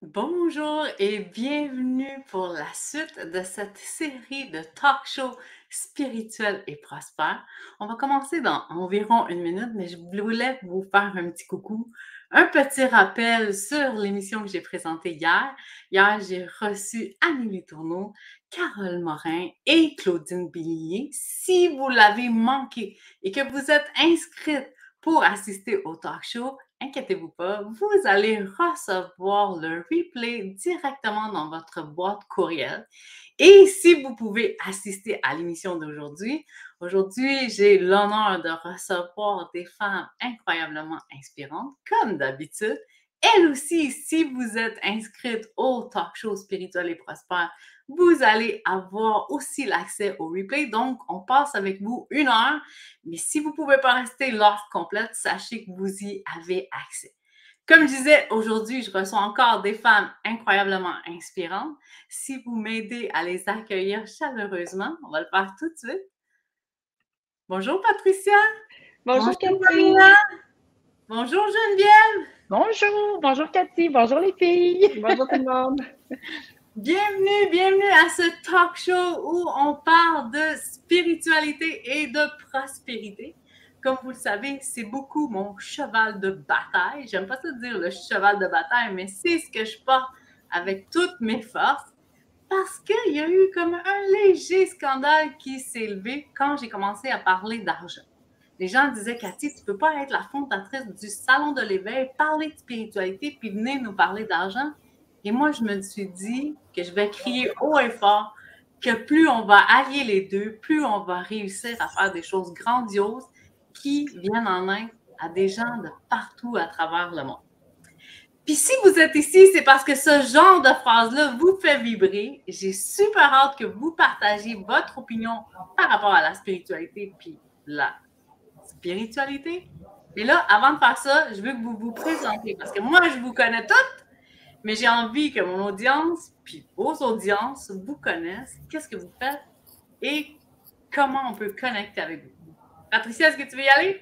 Bonjour et bienvenue pour la suite de cette série de talk shows spirituels et prospères. On va commencer dans environ une minute, mais je voulais vous faire un petit coucou, un petit rappel sur l'émission que j'ai présentée hier. Hier, j'ai reçu Annie Tourneau, Carole Morin et Claudine Billier. Si vous l'avez manqué et que vous êtes inscrite pour assister au talk show, inquiétez-vous pas, vous allez recevoir le replay directement dans votre boîte courriel. Et si vous pouvez assister à l'émission d'aujourd'hui, aujourd'hui, j'ai l'honneur de recevoir des femmes incroyablement inspirantes, comme d'habitude. Elle aussi, si vous êtes inscrite au talk show spirituel et prospère, vous allez avoir aussi l'accès au replay. Donc, on passe avec vous 1 heure. Mais si vous ne pouvez pas rester l'heure complète, sachez que vous y avez accès. Comme je disais, aujourd'hui, je reçois encore des femmes incroyablement inspirantes. Si vous m'aidez à les accueillir chaleureusement, on va le faire tout de suite. Bonjour Patricia. Bonjour Cathy. Maria. Bonjour Geneviève. Bonjour Cathy. Bonjour les filles. Bonjour tout le monde. Bienvenue à ce talk show où on parle de spiritualité et de prospérité. Comme vous le savez, c'est beaucoup mon cheval de bataille. J'aime pas ça dire le cheval de bataille, mais c'est ce que je porte avec toutes mes forces parce qu'il y a eu comme un léger scandale qui s'est élevé quand j'ai commencé à parler d'argent. Les gens disaient, Cathy, tu peux pas être la fondatrice du Salon de l'éveil, parler de spiritualité, puis venir nous parler d'argent. Et moi, je me suis dit que je vais crier haut et fort que plus on va allier les deux, plus on va réussir à faire des choses grandioses qui viennent en aide à des gens de partout à travers le monde. Puis si vous êtes ici, c'est parce que ce genre de phrase-là vous fait vibrer. J'ai super hâte que vous partagiez votre opinion par rapport à la spiritualité puis la spiritualité. Mais là, avant de faire ça, je veux que vous vous présentez parce que moi, je vous connais toutes, mais j'ai envie que mon audience puis vos audiences vous connaissent. Qu'est-ce que vous faites et comment on peut connecter avec vous. Patricia, est-ce que tu veux y aller?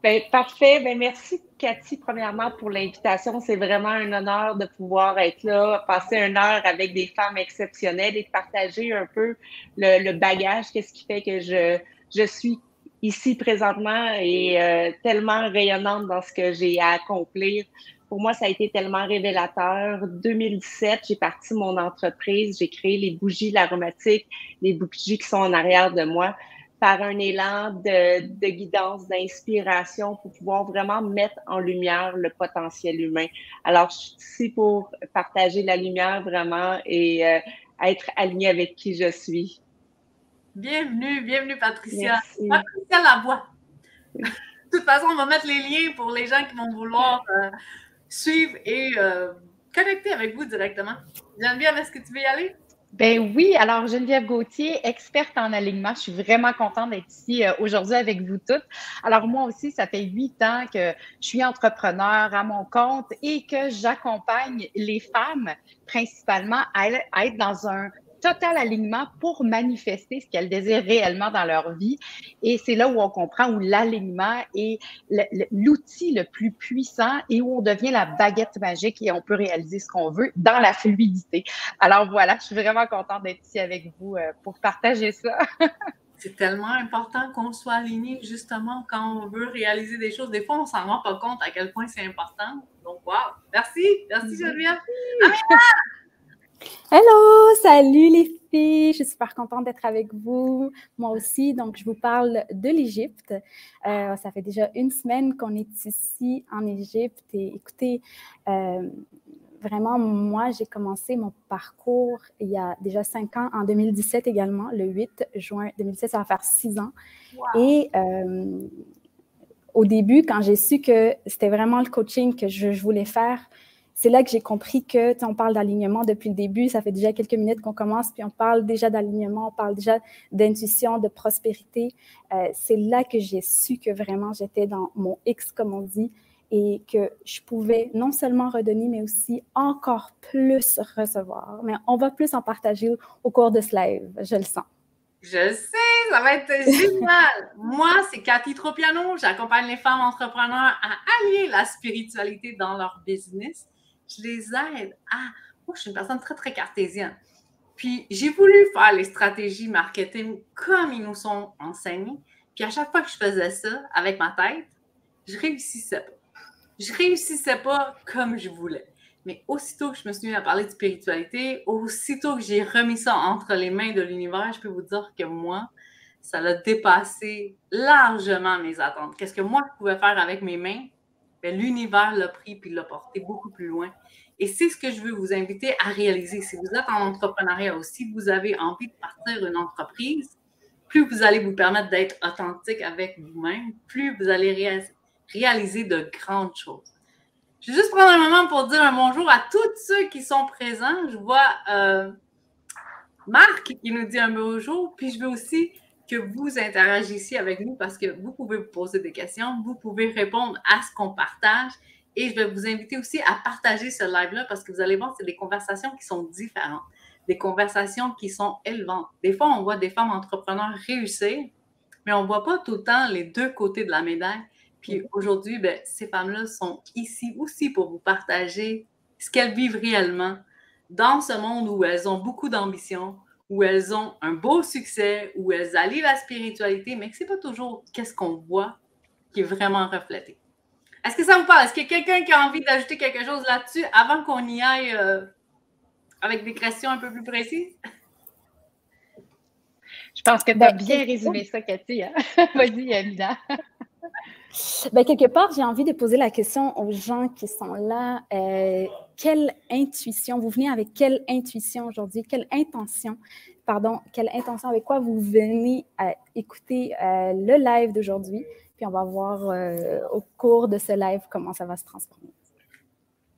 Bien, parfait. Bien, merci Cathy, premièrement, pour l'invitation. C'est vraiment un honneur de pouvoir être là, passer 1 heure avec des femmes exceptionnelles et de partager un peu le bagage, qu'est-ce qui fait que je suis ici présentement et tellement rayonnante dans ce que j'ai à accomplir. Pour moi, ça a été tellement révélateur. 2017, j'ai parti mon entreprise, j'ai créé les bougies l'aromatiques, les bougies qui sont en arrière de moi, par un élan de guidance, d'inspiration pour pouvoir vraiment mettre en lumière le potentiel humain. Alors, je suis ici pour partager la lumière vraiment et être alignée avec qui je suis. Bienvenue Patricia. Merci. Patricia Lavoie. De toute façon, on va mettre les liens pour les gens qui vont vouloir suivre et connecter avec vous directement. Geneviève, est-ce que tu veux y aller? Ben oui, alors Geneviève Gauthier, experte en alignement. Je suis vraiment contente d'être ici aujourd'hui avec vous toutes. Alors moi aussi, ça fait 8 ans que je suis entrepreneur à mon compte et que j'accompagne les femmes principalement à être dans un total alignement pour manifester ce qu'elles désirent réellement dans leur vie. Et c'est là où on comprend où l'alignement est l'outil le plus puissant et où on devient la baguette magique et on peut réaliser ce qu'on veut dans la fluidité. Alors voilà, je suis vraiment contente d'être ici avec vous pour partager ça. C'est tellement important qu'on soit aligné justement quand on veut réaliser des choses. Des fois, on ne s'en rend pas compte à quel point c'est important. Donc, wow! Merci Geneviève. Amina! Hello, salut les filles, je suis super contente d'être avec vous, moi aussi. Donc, je vous parle de l'Égypte. Ça fait déjà 1 semaine qu'on est ici en Égypte et écoutez, vraiment, moi, j'ai commencé mon parcours il y a déjà 5 ans, en 2017 également, le 8 juin 2017, ça va faire 6 ans. Wow. Et au début, quand j'ai su que c'était vraiment le coaching que je voulais faire, c'est là que j'ai compris que, on parle d'alignement depuis le début, ça fait déjà quelques minutes qu'on commence, puis on parle déjà d'alignement, on parle déjà d'intuition, de prospérité. C'est là que j'ai su que vraiment j'étais dans mon X, comme on dit, et que je pouvais non seulement redonner, mais aussi encore plus recevoir. Mais on va plus en partager au cours de ce live, je le sens. Je sais, ça va être génial. Moi, c'est Cathy Tropiano. J'accompagne les femmes entrepreneurs à allier la spiritualité dans leur business. Je les aide à... Moi, je suis une personne très, très cartésienne. Puis, j'ai voulu faire les stratégies marketing comme ils nous sont enseignés. Puis, à chaque fois que je faisais ça avec ma tête, je réussissais pas. Je réussissais pas comme je voulais. Mais aussitôt que je me suis mis à parler de spiritualité, aussitôt que j'ai remis ça entre les mains de l'univers, je peux vous dire que moi, ça a dépassé largement mes attentes. Qu'est-ce que moi, je pouvais faire avec mes mains? Bien, l'univers l'a pris puis l'a porté beaucoup plus loin. Et c'est ce que je veux vous inviter à réaliser. Si vous êtes en entrepreneuriat ou si vous avez envie de partir une entreprise, plus vous allez vous permettre d'être authentique avec vous-même, plus vous allez réaliser de grandes choses. Je vais juste prendre un moment pour dire un bonjour à tous ceux qui sont présents. Je vois Marc qui nous dit un bonjour, puis je veux aussi que vous interagissiez avec nous parce que vous pouvez vous poser des questions, vous pouvez répondre à ce qu'on partage et je vais vous inviter aussi à partager ce live-là parce que vous allez voir, c'est des conversations qui sont différentes, des conversations qui sont élevantes. Des fois, on voit des femmes entrepreneurs réussir, mais on ne voit pas tout le temps les deux côtés de la médaille. Puis aujourd'hui, ben, ces femmes-là sont ici aussi pour vous partager ce qu'elles vivent réellement dans ce monde où elles ont beaucoup d'ambition, où elles ont un beau succès, où elles allient la spiritualité, mais que ce n'est pas toujours qu'est-ce qu'on voit qui est vraiment reflété. Est-ce que ça vous parle? Est-ce qu'il y a quelqu'un qui a envie d'ajouter quelque chose là-dessus avant qu'on y aille avec des questions un peu plus précises? Je pense que tu as bien résumé ça, Cathy. Hein? Vas-y, Amina. Ben, quelque part, j'ai envie de poser la question aux gens qui sont là. Quelle intuition, vous venez avec quelle intuition aujourd'hui? Quelle intention, avec quoi vous venez à écouter le live d'aujourd'hui? Puis on va voir au cours de ce live comment ça va se transformer.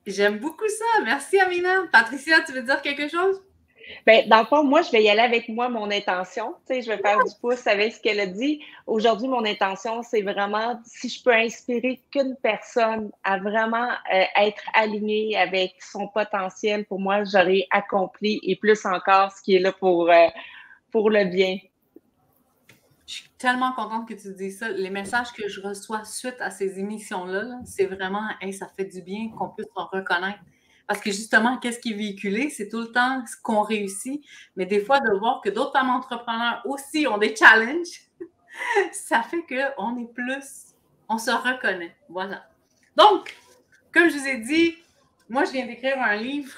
J'aime beaucoup ça. Merci, Amina. Patricia, tu veux dire quelque chose? Bien, dans le fond, moi, je vais y aller avec moi, mon intention. Tu sais, je vais faire du pouce avec ce qu'elle a dit. Aujourd'hui, mon intention, c'est vraiment, si je peux inspirer qu'une personne à vraiment être alignée avec son potentiel, pour moi, j'aurai accompli et plus encore ce qui est là pour le bien. Je suis tellement contente que tu dises ça. Les messages que je reçois suite à ces émissions-là, c'est vraiment, hey, ça fait du bien qu'on puisse en reconnaître. Parce que justement, qu'est-ce qui est véhiculé? C'est tout le temps ce qu'on réussit. Mais des fois, de voir que d'autres femmes entrepreneurs aussi ont des challenges, ça fait qu'on est plus, on se reconnaît. Voilà. Donc, comme je vous ai dit, moi, je viens d'écrire un livre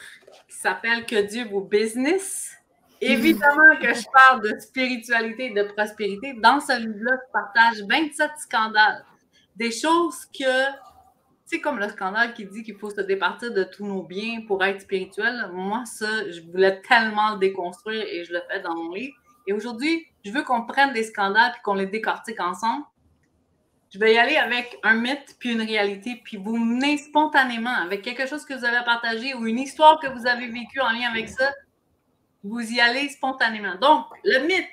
qui s'appelle « Que Dieu vous business ». Évidemment que je parle de spiritualité et de prospérité. Dans ce livre-là, je partage 27 scandales. Des choses que... C'est comme le scandale qui dit qu'il faut se départir de tous nos biens pour être spirituel. Moi, ça, je voulais tellement le déconstruire et je le fais dans mon livre. Et aujourd'hui, je veux qu'on prenne des scandales et qu'on les décortique ensemble. Je vais y aller avec un mythe puis une réalité, puis vous menez spontanément avec quelque chose que vous avez à partager ou une histoire que vous avez vécue en lien avec ça. Vous y allez spontanément. Donc, le mythe,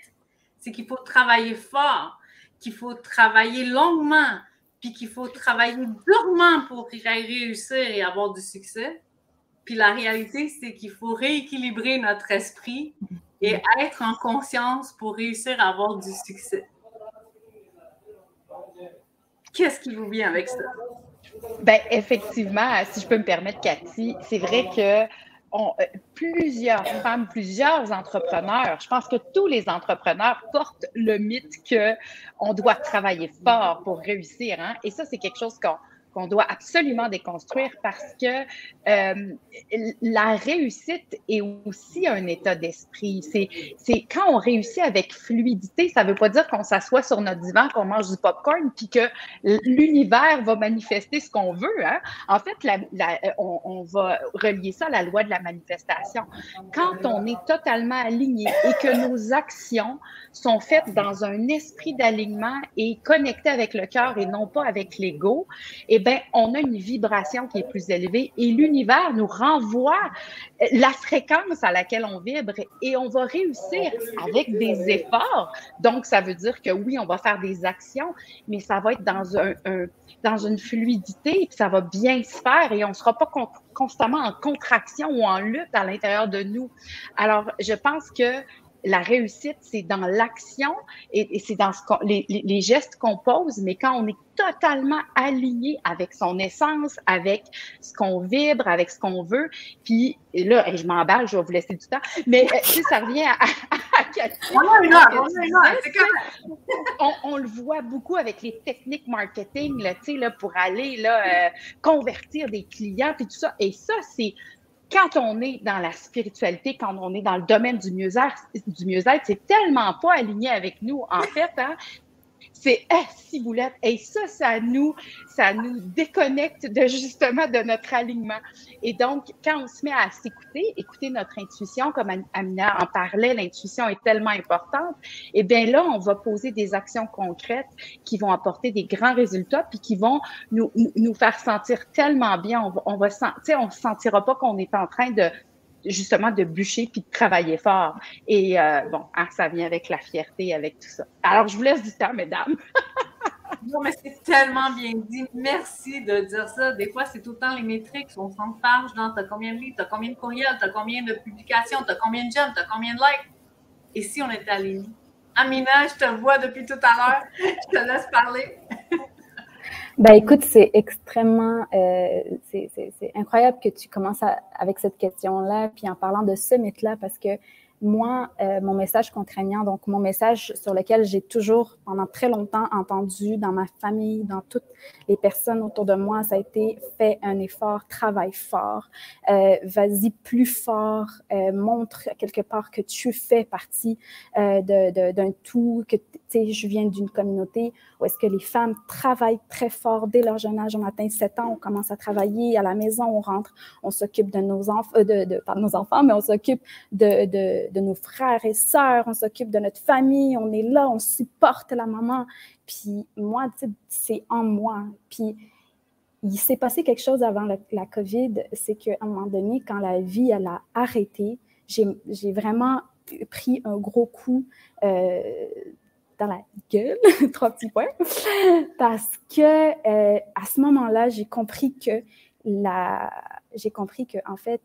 c'est qu'il faut travailler fort, qu'il faut travailler longuement, puis qu'il faut travailler durement pour réussir et avoir du succès. Puis la réalité, c'est qu'il faut rééquilibrer notre esprit et être en conscience pour réussir à avoir du succès. Qu'est-ce qui vous vient avec ça? Bien, effectivement, si je peux me permettre, Cathy, c'est vrai que plusieurs femmes, plusieurs entrepreneurs, je pense que tous les entrepreneurs portent le mythe qu'on doit travailler fort pour réussir. Hein? Et ça, c'est quelque chose qu'on doit absolument déconstruire parce que la réussite est aussi un état d'esprit. C'est quand on réussit avec fluidité, ça ne veut pas dire qu'on s'assoit sur notre divan, qu'on mange du popcorn, puis que l'univers va manifester ce qu'on veut. Hein? En fait, on va relier ça à la loi de la manifestation. Quand on est totalement aligné et que nos actions sont faites dans un esprit d'alignement et connectées avec le cœur et non pas avec l'ego, eh bien, on a une vibration qui est plus élevée et l'univers nous renvoie la fréquence à laquelle on vibre et on va réussir avec des efforts. Donc, ça veut dire que oui, on va faire des actions, mais ça va être dans une fluidité, puis ça va bien se faire et on ne sera pas constamment en contraction ou en lutte à l'intérieur de nous. Alors, je pense que la réussite, c'est dans l'action et c'est dans les gestes qu'on pose, mais quand on est totalement aligné avec son essence, avec ce qu'on vibre, avec ce qu'on veut, puis là, je m'emballe, je vais vous laisser du temps, mais tu sais, ça revient à Cathy. On le voit beaucoup avec les techniques marketing, là, tu sais, là, pour aller là, convertir des clients, puis tout ça. Et ça, c'est quand on est dans la spiritualité, quand on est dans le domaine du mieux-être, c'est tellement pas aligné avec nous. En fait, hein, c'est ciboulette. Et ça nous déconnecte justement de notre alignement. Et donc, quand on se met à s'écouter, écouter notre intuition, comme Amina en parlait, l'intuition est tellement importante, et bien là, on va poser des actions concrètes qui vont apporter des grands résultats puis qui vont nous faire sentir tellement bien. On ne se sentira pas qu'on est en train de justement de bûcher puis de travailler fort. Et bon, hein, ça vient avec la fierté, avec tout ça. Alors, je vous laisse du temps, mesdames. Non, mais c'est tellement bien dit. Merci de dire ça. Des fois, c'est tout le temps les métriques. On s'enfarge dans t'as combien de livres, t'as combien de courriels, t'as combien de publications, t'as combien de j'aime, t'as combien de likes. Et si on était alignés? Amina, je te vois depuis tout à l'heure. Je te laisse parler. Ben écoute, c'est extrêmement, c'est incroyable que tu commences avec cette question-là, puis en parlant de ce mythe-là, parce que moi, mon message contraignant, donc mon message sur lequel j'ai toujours, pendant très longtemps, entendu dans ma famille, dans toutes les personnes autour de moi, ça a été « fais un effort, travaille fort, vas-y plus fort, montre quelque part que tu fais partie d'un tout, que tu sais, je viens d'une communauté où est-ce que les femmes travaillent très fort dès leur jeune âge. On atteint 7 ans, on commence à travailler à la maison, on rentre, on s'occupe de nos enfants, pas de nos enfants, mais on s'occupe de nos frères et sœurs, on s'occupe de notre famille, on est là, on supporte la maman. Puis moi, tu sais, c'est en moi. Puis il s'est passé quelque chose avant la COVID, c'est qu'à un moment donné, quand la vie, elle a arrêté, j'ai vraiment pris un gros coup dans la gueule, 3 petits points, parce que à ce moment-là, j'ai compris que en fait,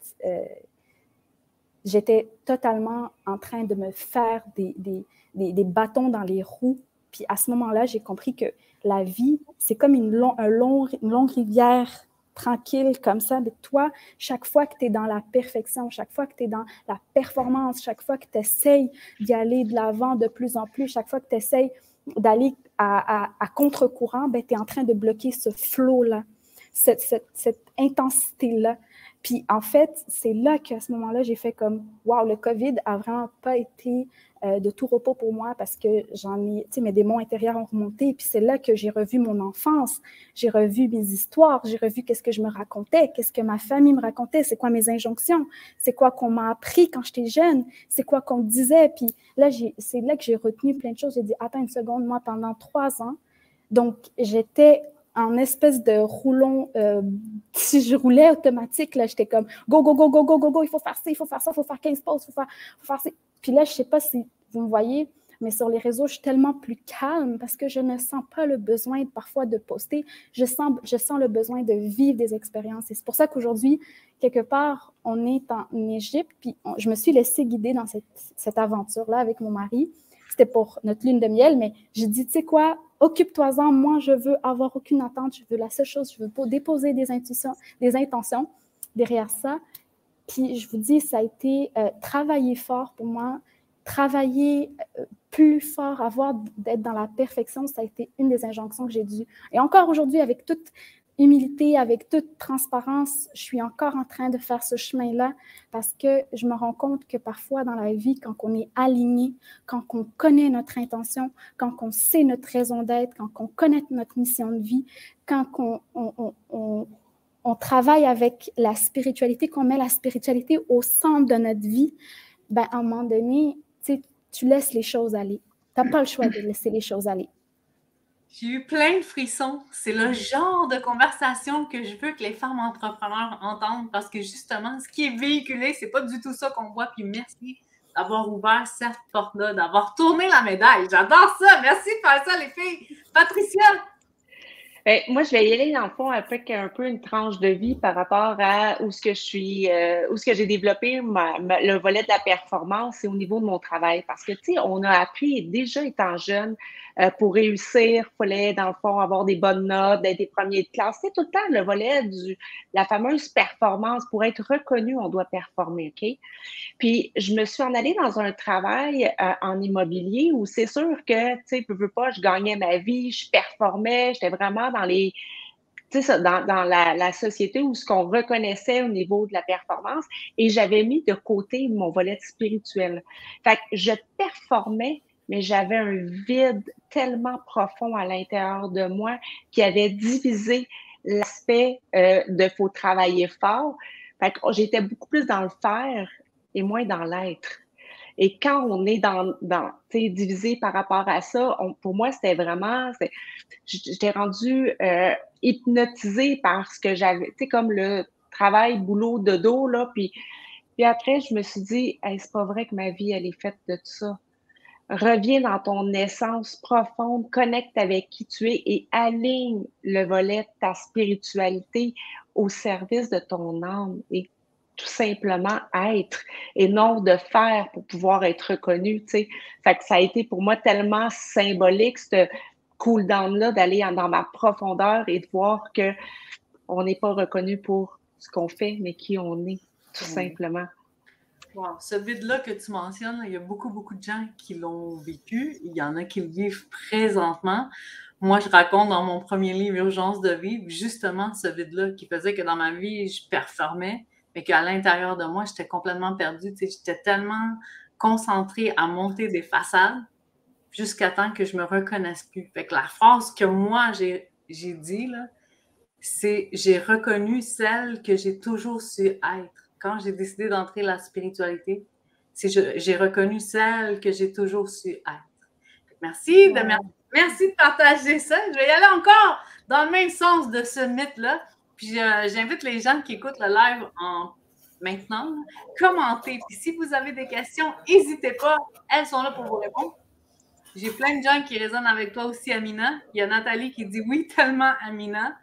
j'étais totalement en train de me faire des bâtons dans les roues. Puis à ce moment-là, j'ai compris que la vie, c'est comme une longue rivière tranquille comme ça. Mais toi, chaque fois que tu es dans la perfection, chaque fois que tu es dans la performance, chaque fois que tu essayes d'y aller de l'avant de plus en plus, chaque fois que tu essayes d'aller à contre-courant, ben, tu es en train de bloquer ce flow-là, cette intensité-là. Puis en fait, c'est là qu'à ce moment-là, j'ai fait comme « Wow, le COVID a vraiment pas été de tout repos pour moi parce que j'en ai, tu sais, mes démons intérieurs ont remonté. Puis c'est là que j'ai revu mon enfance, j'ai revu mes histoires, j'ai revu qu'est-ce que je me racontais, qu'est-ce que ma famille me racontait, c'est quoi mes injonctions, c'est quoi qu'on m'a appris quand j'étais jeune, c'est quoi qu'on me disait. Puis là, c'est là que j'ai retenu plein de choses. J'ai dit « Attends une seconde, moi, pendant 3 ans, donc j'étais en espèce de roulon, si je roulais automatique, là, j'étais comme go, go, go, go, go, go, go, il faut faire ça, il faut faire ça, il faut faire 15 pauses, il faut faire ça. Puis là, je ne sais pas si vous me voyez, mais sur les réseaux, je suis tellement plus calme parce que je ne sens pas le besoin parfois de poster. Je sens le besoin de vivre des expériences. Et c'est pour ça qu'aujourd'hui, quelque part, on est en Égypte, puis je me suis laissée guider dans cette aventure-là avec mon mari. C'était pour notre lune de miel, mais j'ai dit, tu sais quoi, occupe-toi-en, moi, je veux avoir aucune attente, je veux la seule chose, je veux déposer des intentions derrière ça. Puis je vous dis, ça a été travailler fort pour moi, travailler plus fort, d'être dans la perfection, ça a été une des injonctions que j'ai dû. Et encore aujourd'hui, avec toute humilité, avec toute transparence, je suis encore en train de faire ce chemin-là parce que je me rends compte que parfois dans la vie, quand on est aligné, quand on connaît notre intention, quand on sait notre raison d'être, quand on connaît notre mission de vie, quand on travaille avec la spiritualité, qu'on met la spiritualité au centre de notre vie, ben, à un moment donné, tu laisses les choses aller. Tu n'as pas le choix de laisser les choses aller. J'ai eu plein de frissons. C'est le genre de conversation que je veux que les femmes entrepreneurs entendent parce que justement, ce qui est véhiculé, c'est pas du tout ça qu'on voit. Puis merci d'avoir ouvert cette porte-là, d'avoir tourné la médaille. J'adore ça. Merci de faire ça, les filles. Patricia! Ben, moi, je vais y aller dans le fond avec un peu une tranche de vie par rapport à où ce que je suis, où ce que j'ai développé le volet de la performance, c'est au niveau de mon travail. Parce que, tu sais, on a appris déjà étant jeune, pour réussir, il fallait, dans le fond, avoir des bonnes notes, d'être des premiers de classe. C'est tout le temps le volet la fameuse performance. Pour être reconnu, on doit performer, OK? Puis, je me suis en allée dans un travail en immobilier où c'est sûr que, tu sais, veux pas, je gagnais ma vie, je performais, j'étais vraiment dans les, tu sais, dans la société où ce qu'on reconnaissait au niveau de la performance et j'avais mis de côté mon volet spirituel. Fait que je performais, mais j'avais un vide tellement profond à l'intérieur de moi qui avait divisé l'aspect de faut travailler fort. Fait que j'étais beaucoup plus dans le faire et moins dans l'être. Et quand on est tu sais, divisé par rapport à ça, pour moi, c'était vraiment, j'étais rendue hypnotisée par ce que j'avais, tu sais, comme le travail, boulot, dodo, là. Puis après, je me suis dit, hey, c'est pas vrai que ma vie, elle est faite de tout ça. Reviens dans ton essence profonde, connecte avec qui tu es et aligne le volet de ta spiritualité au service de ton âme et tout simplement être et non de faire pour pouvoir être reconnu, tu sais. Fait que ça a été pour moi tellement symbolique, ce cool down-là, d'aller dans ma profondeur et de voir que on n'est pas reconnu pour ce qu'on fait, mais qui on est, tout simplement. Wow. Ce vide-là que tu mentionnes, il y a beaucoup, beaucoup de gens qui l'ont vécu. Il y en a qui le vivent présentement. Moi, je raconte dans mon premier livre, Urgence de vivre, justement ce vide-là qui faisait que dans ma vie, je performais, mais qu'à l'intérieur de moi, j'étais complètement perdue. Tu sais, j'étais tellement concentrée à monter des façades jusqu'à temps que je me reconnaisse plus. Fait que la phrase que moi, j'ai dit, là, c'est « j'ai reconnu celle que j'ai toujours su être ». Quand j'ai décidé d'entrer la spiritualité, j'ai reconnu celle que j'ai toujours su être. Merci de partager ça. Je vais y aller encore dans le même sens de ce mythe-là. Puis j'invite les gens qui écoutent le live maintenant, commentez. Puis si vous avez des questions, n'hésitez pas. Elles sont là pour vous répondre. J'ai plein de gens qui résonnent avec toi aussi, Amina. Il y a Nathalie qui dit oui, tellement, Amina.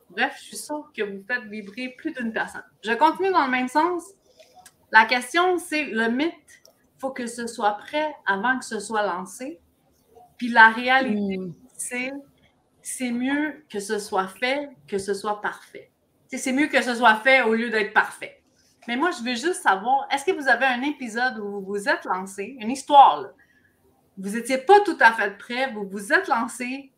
Bref, je suis sûre que vous faites vibrer plus d'une personne. Je continue dans le même sens. La question, c'est le mythe. Il faut que ce soit prêt avant que ce soit lancé. Puis la réalité, c'est mieux que ce soit fait que ce soit parfait. C'est mieux que ce soit fait au lieu d'être parfait. Mais moi, je veux juste savoir, est-ce que vous avez un épisode où vous vous êtes lancé, une histoire, là. Vous n'étiez pas tout à fait prêt, vous vous êtes lancé,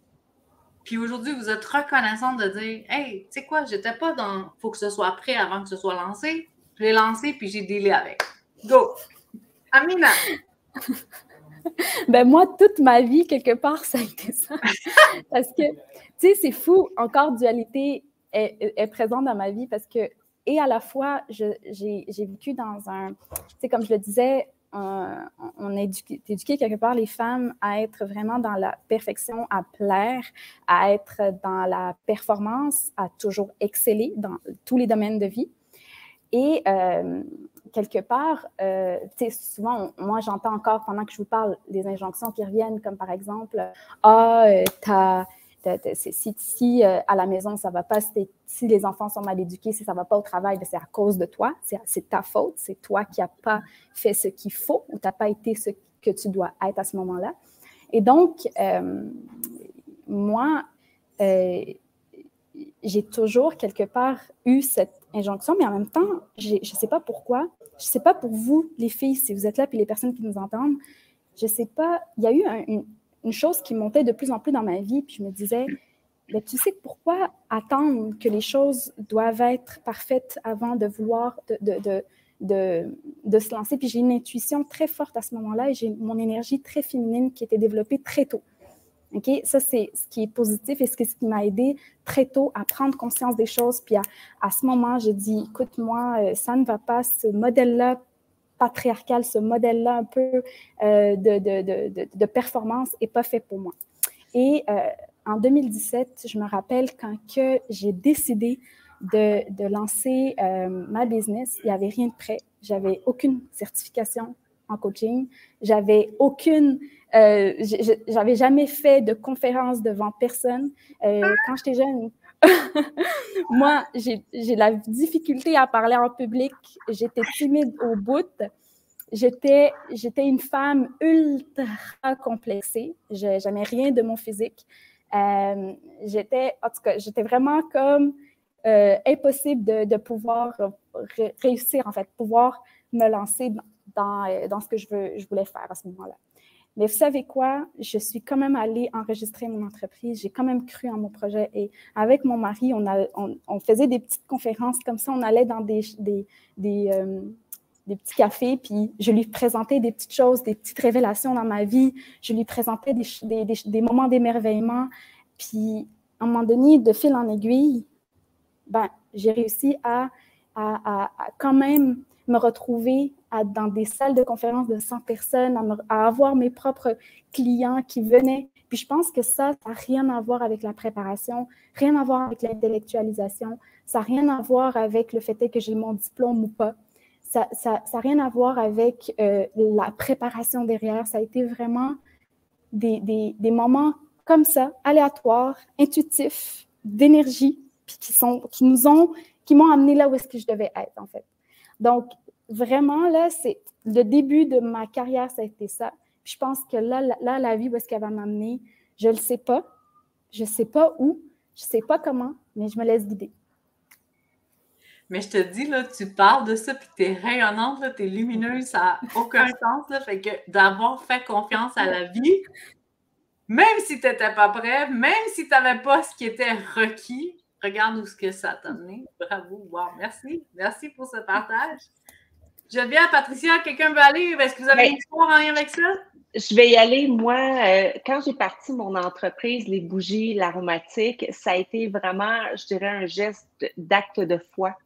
puis aujourd'hui, vous êtes reconnaissante de dire « Hey, tu sais quoi, j'étais pas dans « faut que ce soit prêt avant que ce soit lancé ». Je l'ai lancé, puis j'ai dealé avec. Go! Amina! Ben moi, toute ma vie, quelque part, ça a été ça. Parce que, tu sais, c'est fou, encore dualité est présente dans ma vie parce que, et à la fois, j'ai vécu dans un, tu sais, comme je le disais, on est éduqué quelque part les femmes à être vraiment dans la perfection, à plaire, à être dans la performance, à toujours exceller dans tous les domaines de vie. Et quelque part, tu sais, souvent, moi, j'entends encore pendant que je vous parle des injonctions qui reviennent, comme par exemple, si à la maison, ça ne va pas, si les enfants sont mal éduqués, si ça ne va pas au travail, c'est à cause de toi, c'est ta faute, c'est toi qui n'as pas fait ce qu'il faut ou tu n'as pas été ce que tu dois être à ce moment-là. Et donc, moi, j'ai toujours quelque part eu cette injonction, mais en même temps, je ne sais pas pourquoi, je ne sais pas pour vous, les filles, si vous êtes là, puis les personnes qui nous entendent, je ne sais pas, il y a eu une chose qui montait de plus en plus dans ma vie, puis je me disais, ben, tu sais pourquoi attendre que les choses doivent être parfaites avant de vouloir de se lancer, puis j'ai une intuition très forte à ce moment-là, et j'ai mon énergie très féminine qui était développée très tôt. Okay? Ça, c'est ce qui est positif et ce qui m'a aidé très tôt à prendre conscience des choses. Puis à ce moment, j'ai dit, écoute, moi, ça ne va pas, ce modèle-là patriarcal, ce modèle-là un peu de performance n'est pas fait pour moi. Et en 2017, je me rappelle quand que j'ai décidé de lancer ma business, il n'y avait rien de prêt. J'avais aucune certification en coaching. J'avais aucune J'avais jamais fait de conférence devant personne. Quand j'étais jeune, moi, j'ai la difficulté à parler en public. J'étais timide au bout. J'étais une femme ultra complexée. Je n'aimais rien de mon physique. En tout cas, j'étais vraiment comme impossible de pouvoir réussir, en fait, pouvoir me lancer dans ce que je voulais faire à ce moment-là. Mais vous savez quoi? Je suis quand même allée enregistrer mon entreprise. J'ai quand même cru en mon projet. Et avec mon mari, on faisait des petites conférences comme ça. On allait dans des petits cafés, puis je lui présentais des petites choses, des petites révélations dans ma vie. Je lui présentais des moments d'émerveillement. Puis, à un moment donné, de fil en aiguille, j'ai réussi à quand même me retrouver dans des salles de conférences de 100 personnes, à avoir mes propres clients qui venaient. Puis je pense que ça n'a rien à voir avec la préparation, rien à voir avec l'intellectualisation, ça n'a rien à voir avec le fait que j'ai mon diplôme ou pas. Ça n'a rien à voir avec la préparation derrière. Ça a été vraiment des moments comme ça, aléatoires, intuitifs, d'énergie, puis qui m'ont amené là où est-ce que je devais être, en fait. Donc, vraiment, là, c'est le début de ma carrière, ça a été ça. Puis je pense que là, la vie, où est-ce qu'elle va m'amener, je ne le sais pas. Je ne sais pas où, je ne sais pas comment, mais je me laisse guider. Mais je te dis, là, tu parles de ça, puis t'es rayonnante, là, t'es lumineuse, ça n'a aucun sens, là. Fait que d'avoir fait confiance à la vie, même si tu n'étais pas prêt, même si tu n'avais pas ce qui était requis, regarde où ce que ça t'a amené. Bravo, wow, merci. Merci pour ce partage. Geneviève, Patricia, quelqu'un veut aller? Est-ce que vous avez une histoire en lien avec ça? Je vais y aller. Moi, quand j'ai parti mon entreprise, les bougies, l'aromatique, ça a été vraiment, je dirais, un geste d'acte de foi.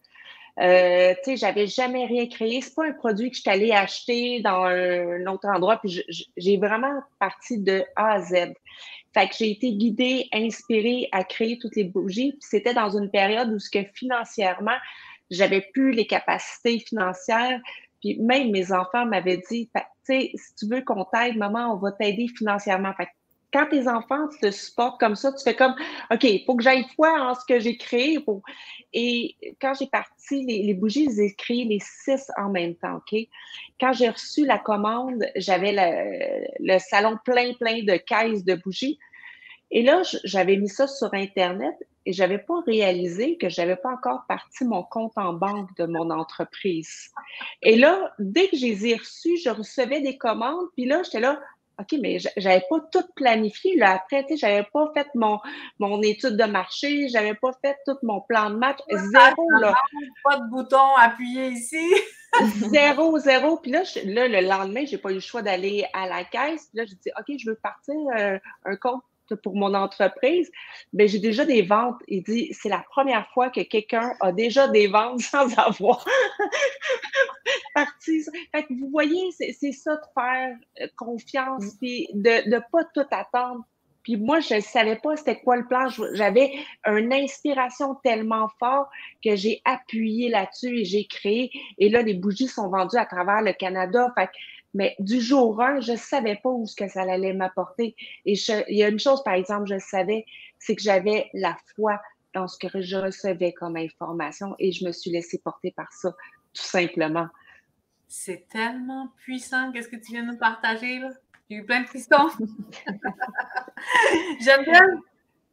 Tu sais, j'avais jamais rien créé. C'est pas un produit que je suis allée acheter dans un autre endroit. Puis j'ai vraiment parti de A à Z. Fait que j'ai été guidée, inspirée à créer toutes les bougies. Puis c'était dans une période où ce que financièrement, j'avais plus les capacités financières. Puis même mes enfants m'avaient dit, tu sais, si tu veux qu'on t'aide, maman, on va t'aider financièrement. Fait que quand tes enfants te supportent comme ça, tu fais comme, OK, il faut que j'aille foi en ce que j'ai créé. Et quand j'ai parti les bougies, j'ai créé les 6 en même temps, OK? Quand j'ai reçu la commande, j'avais le salon plein de caisses de bougies. Et là, j'avais mis ça sur Internet et j'avais pas réalisé que j'avais pas encore parti mon compte en banque de mon entreprise. Et là, dès que je les ai reçus, je recevais des commandes, puis là, j'étais là, OK, mais j'avais pas tout planifié. Là, après, tu sais, j'avais pas fait mon étude de marché, j'avais pas fait tout mon plan de match. Zéro, là. Pas de bouton appuyé ici. Zéro. Puis là, le lendemain, j'ai pas eu le choix d'aller à la caisse. Puis là, j'ai dit, OK, je veux partir un compte pour mon entreprise. Bien, j'ai déjà des ventes. Il dit, c'est la première fois que quelqu'un a déjà des ventes sans avoir parti. Fait que vous voyez, c'est ça de faire confiance, puis de pas tout attendre. Puis moi, je ne savais pas c'était quoi le plan. J'avais une inspiration tellement forte que j'ai appuyé là-dessus et j'ai créé. Et là, les bougies sont vendues à travers le Canada. Fait que, mais du jour 1, je ne savais pas où ce que ça allait m'apporter. Et il y a une chose, par exemple, je savais, c'est que j'avais la foi dans ce que je recevais comme information et je me suis laissée porter par ça, tout simplement. C'est tellement puissant, qu'est-ce que tu viens de nous partager, là? J'ai eu plein de frissons. Geneviève?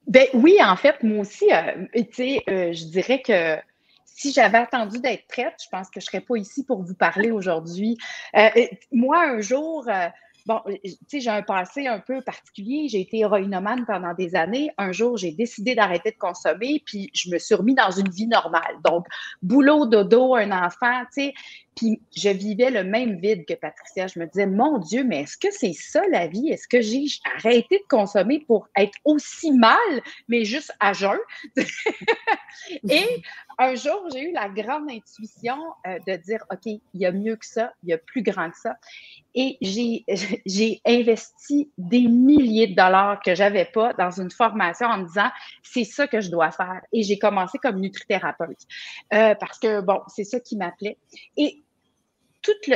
Ben oui, en fait, moi aussi, tu sais, je dirais que si j'avais attendu d'être prête, je pense que je ne serais pas ici pour vous parler aujourd'hui. Moi, un jour, bon, tu sais, j'ai un passé un peu particulier. J'ai été héroïnomane pendant des années. Un jour, j'ai décidé d'arrêter de consommer, puis je me suis remis dans une vie normale. Donc, boulot, dodo, un enfant, tu sais. Puis je vivais le même vide que Patricia. Je me disais, mon Dieu, mais est-ce que c'est ça la vie? Est-ce que j'ai arrêté de consommer pour être aussi mal, mais juste à jeun? Et un jour, j'ai eu la grande intuition de dire, OK, il y a mieux que ça, il y a plus grand que ça. Et j'ai investi des milliers de dollars que je n'avais pas dans une formation en me disant, c'est ça que je dois faire. Et j'ai commencé comme nutrithérapeute parce que, bon, c'est ça qui m'appelait. Et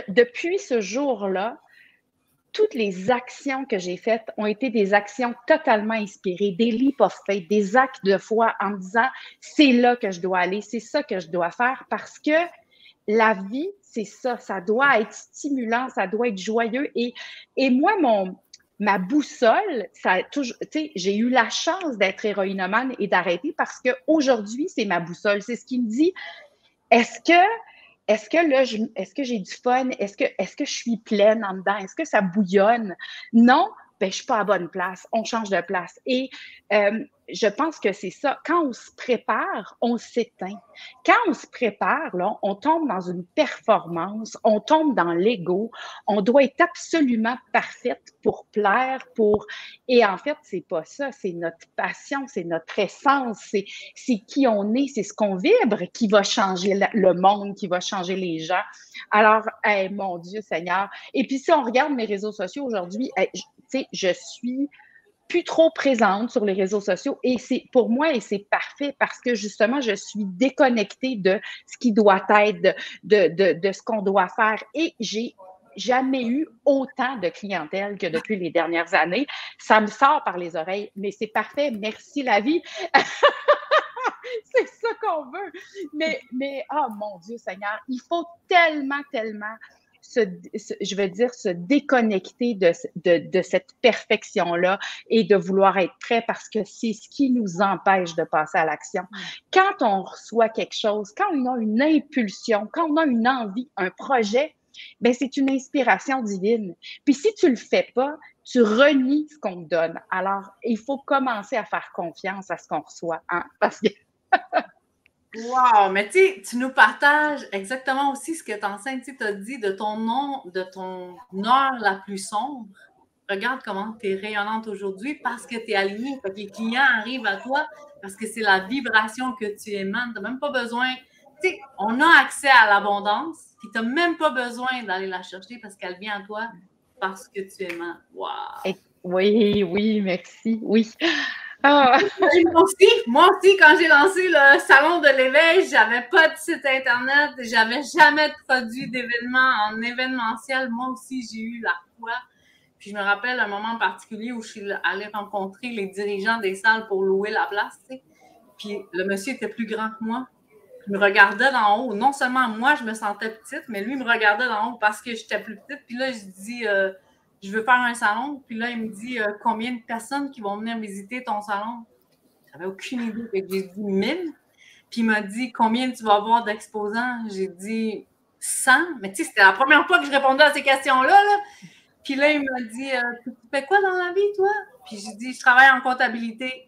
depuis ce jour-là, toutes les actions que j'ai faites ont été des actions totalement inspirées, des leap of faith, des actes de foi en me disant, c'est là que je dois aller, c'est ça que je dois faire parce que la vie, c'est ça doit être stimulant, ça doit être joyeux. Et moi, ma boussole, ça a toujours, tu sais, j'ai eu la chance d'être héroïnomane et d'arrêter parce qu'aujourd'hui, c'est ma boussole. C'est ce qui me dit, est-ce que là, est-ce que j'ai du fun? Est-ce que je suis pleine en dedans? Est-ce que ça bouillonne? Non, ben, je suis pas à bonne place. On change de place. Et je pense que c'est ça. Quand on se prépare, on s'éteint. Quand on se prépare, là, on tombe dans une performance, on tombe dans l'ego. On doit être absolument parfaite pour plaire, Et en fait, c'est pas ça. C'est notre passion, c'est notre essence, c'est qui on est, c'est ce qu'on vibre qui va changer le monde, qui va changer les gens. Alors, mon Dieu Seigneur. Et puis, si on regarde mes réseaux sociaux aujourd'hui, tu sais, je suis plus trop présente sur les réseaux sociaux et c'est pour moi et c'est parfait parce que justement je suis déconnectée de ce qui doit être, de ce qu'on doit faire et j'ai jamais eu autant de clientèle que depuis les dernières années. Ça me sort par les oreilles, mais c'est parfait. Merci la vie. C'est ça qu'on veut. Mais oh mon Dieu Seigneur, il faut tellement se déconnecter de cette perfection-là et de vouloir être prêt parce que c'est ce qui nous empêche de passer à l'action. Quand on reçoit quelque chose, quand on a une impulsion, quand on a une envie, un projet, ben c'est une inspiration divine. Puis si tu le fais pas, tu renies ce qu'on te donne. Alors, il faut commencer à faire confiance à ce qu'on reçoit, hein? Parce que wow! Mais tu sais, tu nous partages exactement aussi ce que tu enseignes. Tu as dit de ton heure la plus sombre. Regarde comment tu es rayonnante aujourd'hui parce que tu es alignée. Que les clients arrivent à toi parce que c'est la vibration que tu émanes. Tu n'as même pas besoin. Tu sais, on a accès à l'abondance, puis tu n'as même pas besoin d'aller la chercher parce qu'elle vient à toi parce que tu émanes. Wow! Oui, merci. Oui. Ah. Moi aussi, quand j'ai lancé le salon de l'éveil, j'avais pas de site internet, j'avais jamais de produit d'événement en événementiel. Moi aussi, j'ai eu la foi. Puis je me rappelle un moment particulier où je suis allée rencontrer les dirigeants des salles pour louer la place, tu sais. Puis le monsieur était plus grand que moi. Il me regardait d'en haut. Non seulement moi, je me sentais petite, mais lui, il me regardait d'en haut parce que j'étais plus petite. Puis là, je dis... je veux faire un salon. Puis là, il me dit combien de personnes qui vont venir visiter ton salon? J'avais aucune idée. J'ai dit 1000. Puis il m'a dit combien tu vas avoir d'exposants? J'ai dit 100. Mais tu sais, c'était la première fois que je répondais à ces questions-là. Là. Puis là, il m'a dit tu fais quoi dans la vie, toi? Puis j'ai dit je travaille en comptabilité.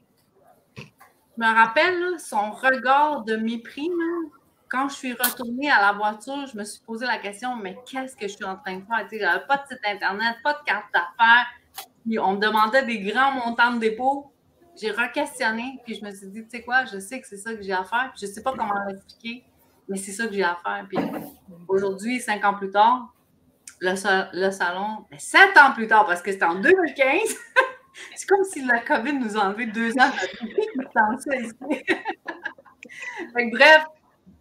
Je me rappelle là, son regard de mépris, là. Quand je suis retournée à la voiture, je me suis posé la question, mais qu'est-ce que je suis en train de faire? Tu sais, j'avais pas de site Internet, pas de carte d'affaires. Puis on me demandait des grands montants de dépôt. J'ai re-questionné, puis je me suis dit, tu sais quoi, je sais que c'est ça que j'ai à faire. Puis je sais pas comment l'expliquer, mais c'est ça que j'ai à faire. Puis aujourd'hui, 5 ans plus tard, le salon, 7 ans plus tard, parce que c'était en 2015. C'est comme si la COVID nous a enlevé 2 ans de ici. Bref,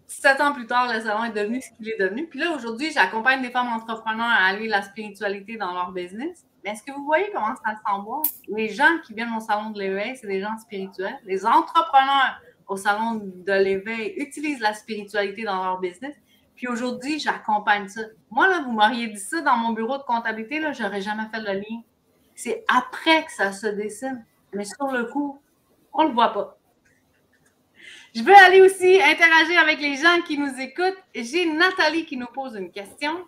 7 ans plus tard, le salon est devenu ce qu'il est devenu. Puis là, aujourd'hui, j'accompagne des femmes entrepreneurs à allier la spiritualité dans leur business. Mais est-ce que vous voyez comment ça s'emboîte? Les gens qui viennent au salon de l'éveil, c'est des gens spirituels. Les entrepreneurs au salon de l'éveil utilisent la spiritualité dans leur business. Puis aujourd'hui, j'accompagne ça. Moi, là, vous m'auriez dit ça dans mon bureau de comptabilité, là, j'aurais jamais fait le lien. C'est après que ça se dessine. Mais sur le coup, on ne le voit pas. Je veux aller aussi interagir avec les gens qui nous écoutent. J'ai Nathalie qui nous pose une question.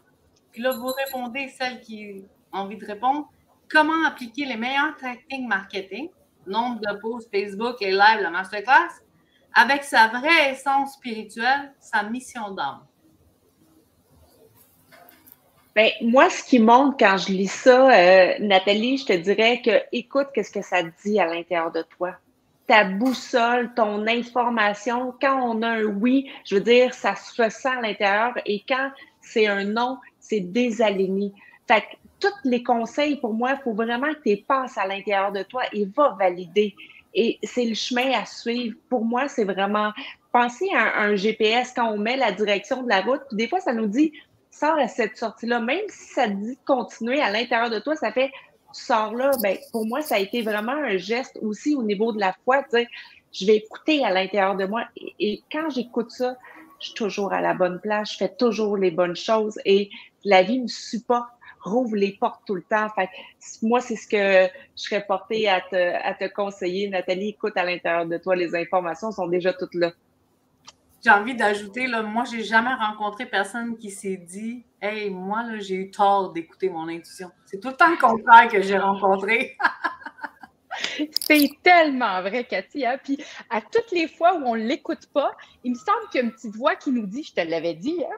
Puis là, vous répondez, celle qui a envie de répondre. Comment appliquer les meilleurs techniques marketing, nombre de posts Facebook et live, la masterclass, avec sa vraie essence spirituelle, sa mission d'âme? Bien, moi, ce qui monte quand je lis ça, Nathalie, je te dirais que écoute qu'est-ce que ça te dit à l'intérieur de toi. Ta boussole, ton information, quand on a un oui, je veux dire, ça se ressent à l'intérieur et quand c'est un non, c'est désaligné. Fait que tous les conseils, pour moi, il faut vraiment que tu les passes à l'intérieur de toi et va valider. Et c'est le chemin à suivre. Pour moi, c'est vraiment penser à un GPS quand on met la direction de la route. Puis des fois, ça nous dit sors à cette sortie-là, même si ça te dit de continuer à l'intérieur de toi, ça fait, tu sors là, ben, pour moi, ça a été vraiment un geste aussi au niveau de la foi, tu sais, je vais écouter à l'intérieur de moi. Et quand j'écoute ça, je suis toujours à la bonne place, je fais toujours les bonnes choses et la vie me supporte, rouvre les portes tout le temps. Fait que moi, c'est ce que je serais portée à te conseiller. Nathalie, écoute à l'intérieur de toi, les informations sont déjà toutes là. J'ai envie d'ajouter, là, moi, j'ai jamais rencontré personne qui s'est dit « Hey, moi, là, j'ai eu tort d'écouter mon intuition. » C'est tout le temps le contraire que j'ai rencontré. C'est tellement vrai, Cathy. Hein? Puis à toutes les fois où on ne l'écoute pas, il me semble qu'il y a une petite voix qui nous dit « Je te l'avais dit. Hein? »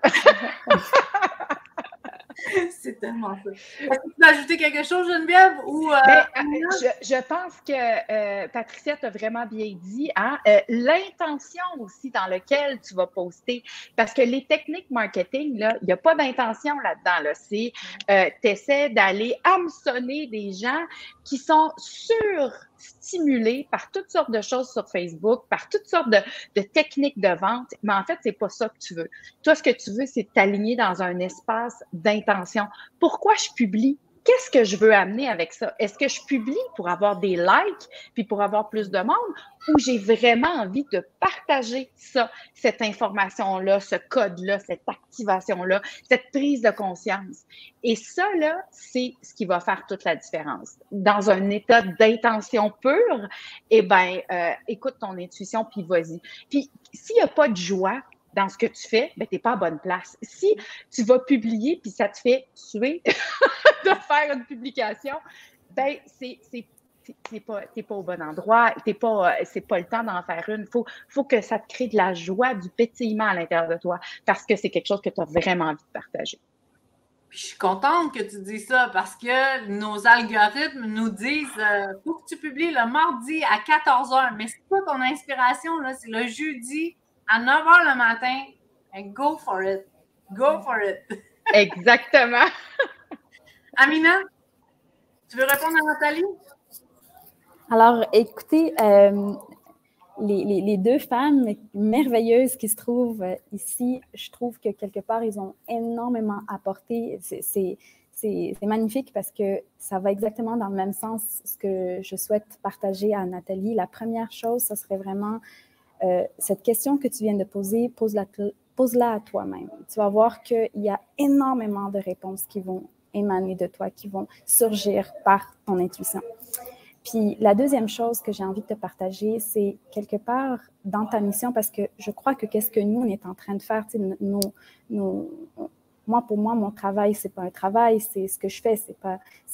C'est tellement ça. Est-ce que tu veux ajouter quelque chose, Geneviève? Ou, je pense que Patricia t'a vraiment bien dit. Hein? L'intention aussi dans laquelle tu vas poster. Parce que les techniques marketing, il n'y a pas d'intention là-dedans. Là. C'est tu essaies d'aller hameçonner des gens qui sont surstimulés par toutes sortes de choses sur Facebook, par toutes sortes de techniques de vente. Mais en fait, c'est pas ça que tu veux. Toi, ce que tu veux, c'est t'aligner dans un espace d'intention. Pourquoi je publie? Qu'est-ce que je veux amener avec ça? Est-ce que je publie pour avoir des likes puis pour avoir plus de monde ou j'ai vraiment envie de partager ça, cette information-là, ce code-là, cette activation-là, cette prise de conscience? Et ça, là, c'est ce qui va faire toute la différence. Dans un état d'intention pure, eh bien, écoute ton intuition puis vas-y. Puis, s'il n'y a pas de joie dans ce que tu fais, ben, tu n'es pas à bonne place. Si tu vas publier puis ça te fait tuer de faire une publication, ben, t'es pas au bon endroit, c'est pas le temps d'en faire une. Faut que ça te crée de la joie, du pétillement à l'intérieur de toi parce que c'est quelque chose que tu as vraiment envie de partager. Puis je suis contente que tu dis ça parce que nos algorithmes nous disent faut que tu publies le mardi à 14h. Mais c'est pas ton inspiration, là, c'est le jeudi à 9h le matin. And go for it. Go for it. Exactement. Amina, tu veux répondre à Nathalie? Alors, écoutez, les deux femmes merveilleuses qui se trouvent ici, je trouve que quelque part, ils ont énormément apporté. C'est magnifique parce que ça va exactement dans le même sens ce que je souhaite partager à Nathalie. La première chose, ce serait vraiment cette question que tu viens de poser, pose-la à toi-même. Tu vas voir qu'il y a énormément de réponses qui vont émaner de toi, qui vont surgir par ton intuition. Puis la deuxième chose que j'ai envie de te partager, c'est quelque part dans ta mission, parce que je crois que qu'est-ce que nous, on est en train de faire, moi, pour moi, mon travail, c'est pas un travail, c'est ce que je fais,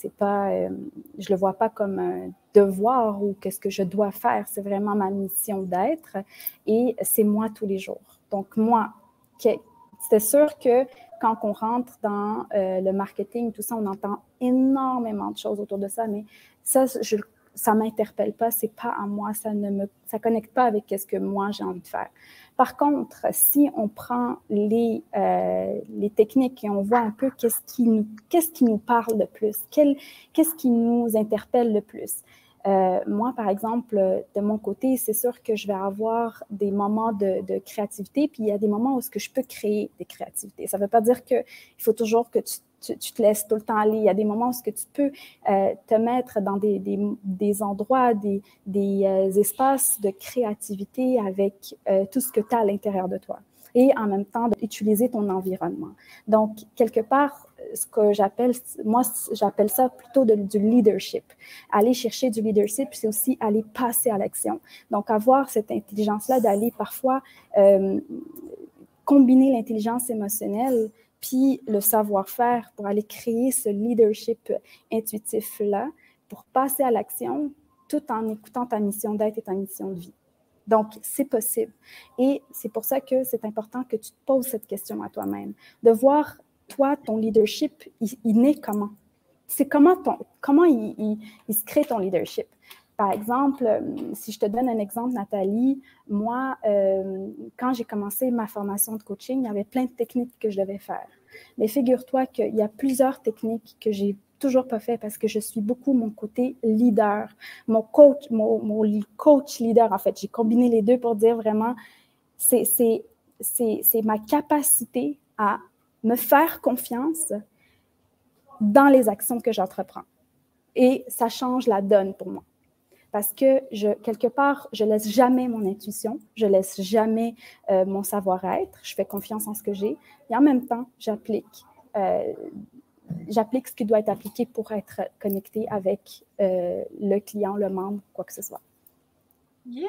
je le vois pas comme un devoir ou qu'est-ce que je dois faire, c'est vraiment ma mission d'être et c'est moi tous les jours. Donc moi, c'est sûr que quand on rentre dans le marketing, tout ça, on entend énormément de choses autour de ça, mais ça m'interpelle pas, c'est pas à moi, ça connecte pas avec ce que moi j'ai envie de faire. Par contre, si on prend les techniques et on voit un peu qu'est-ce qui nous parle le plus, qu'est-ce qui nous interpelle le plus. Moi, par exemple, de mon côté, c'est sûr que je vais avoir des moments de créativité, puis il y a des moments où je peux créer des créativités. Ça ne veut pas dire qu'il faut toujours que tu te laisses tout le temps aller. Il y a des moments où tu peux te mettre dans des endroits, des espaces de créativité avec tout ce que tu as à l'intérieur de toi. Et en même temps, d'utiliser ton environnement. Donc, quelque part, ce que j'appelle ça plutôt du leadership. Aller chercher du leadership, c'est aussi aller passer à l'action. Donc, avoir cette intelligence-là d'aller parfois combiner l'intelligence émotionnelle puis le savoir-faire pour aller créer ce leadership intuitif-là pour passer à l'action tout en écoutant ta mission d'être et ta mission de vie. Donc, c'est possible. Et c'est pour ça que c'est important que tu te poses cette question à toi-même, de voir, toi, ton leadership, il naît comment? C'est comment il se crée ton leadership? Par exemple, si je te donne un exemple, Nathalie, moi, quand j'ai commencé ma formation de coaching, il y avait plein de techniques que je devais faire. Mais figure-toi qu'il y a plusieurs techniques que j'ai toujours pas fait parce que je suis beaucoup mon côté leader, mon coach leader, en fait. J'ai combiné les deux pour dire vraiment, c'est ma capacité à me faire confiance dans les actions que j'entreprends. Et ça change la donne pour moi. Parce que, quelque part, je ne laisse jamais mon intuition, je ne laisse jamais mon savoir-être, je fais confiance en ce que j'ai, et en même temps, j'applique ce qui doit être appliqué pour être connecté avec le client, le membre, quoi que ce soit. Yeah!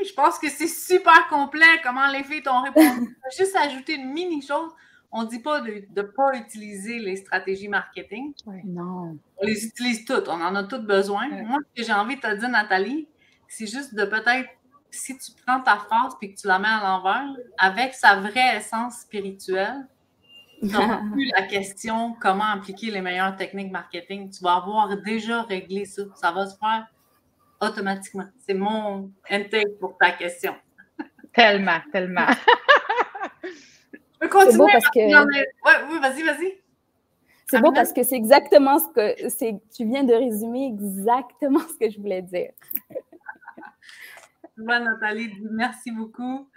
Je pense que c'est super complet comment les filles t'ont répondu. Je vais juste ajouter une mini chose. On ne dit pas de ne pas utiliser les stratégies marketing. Non. On les utilise toutes. On en a toutes besoin. Moi, ce que j'ai envie de te dire, Nathalie, c'est juste de peut-être, si tu prends ta phrase et que tu la mets à l'envers, avec sa vraie essence spirituelle, tu n'auras plus la question comment appliquer les meilleures techniques marketing. Tu vas avoir déjà réglé ça. Ça va se faire automatiquement. C'est mon intake pour ta question. Tellement, tellement. Je peux continuer. C'est beau parce que... Oui, vas-y. C'est beau parce que c'est exactement ce que... Tu viens de résumer exactement ce que je voulais dire. Nathalie, merci beaucoup.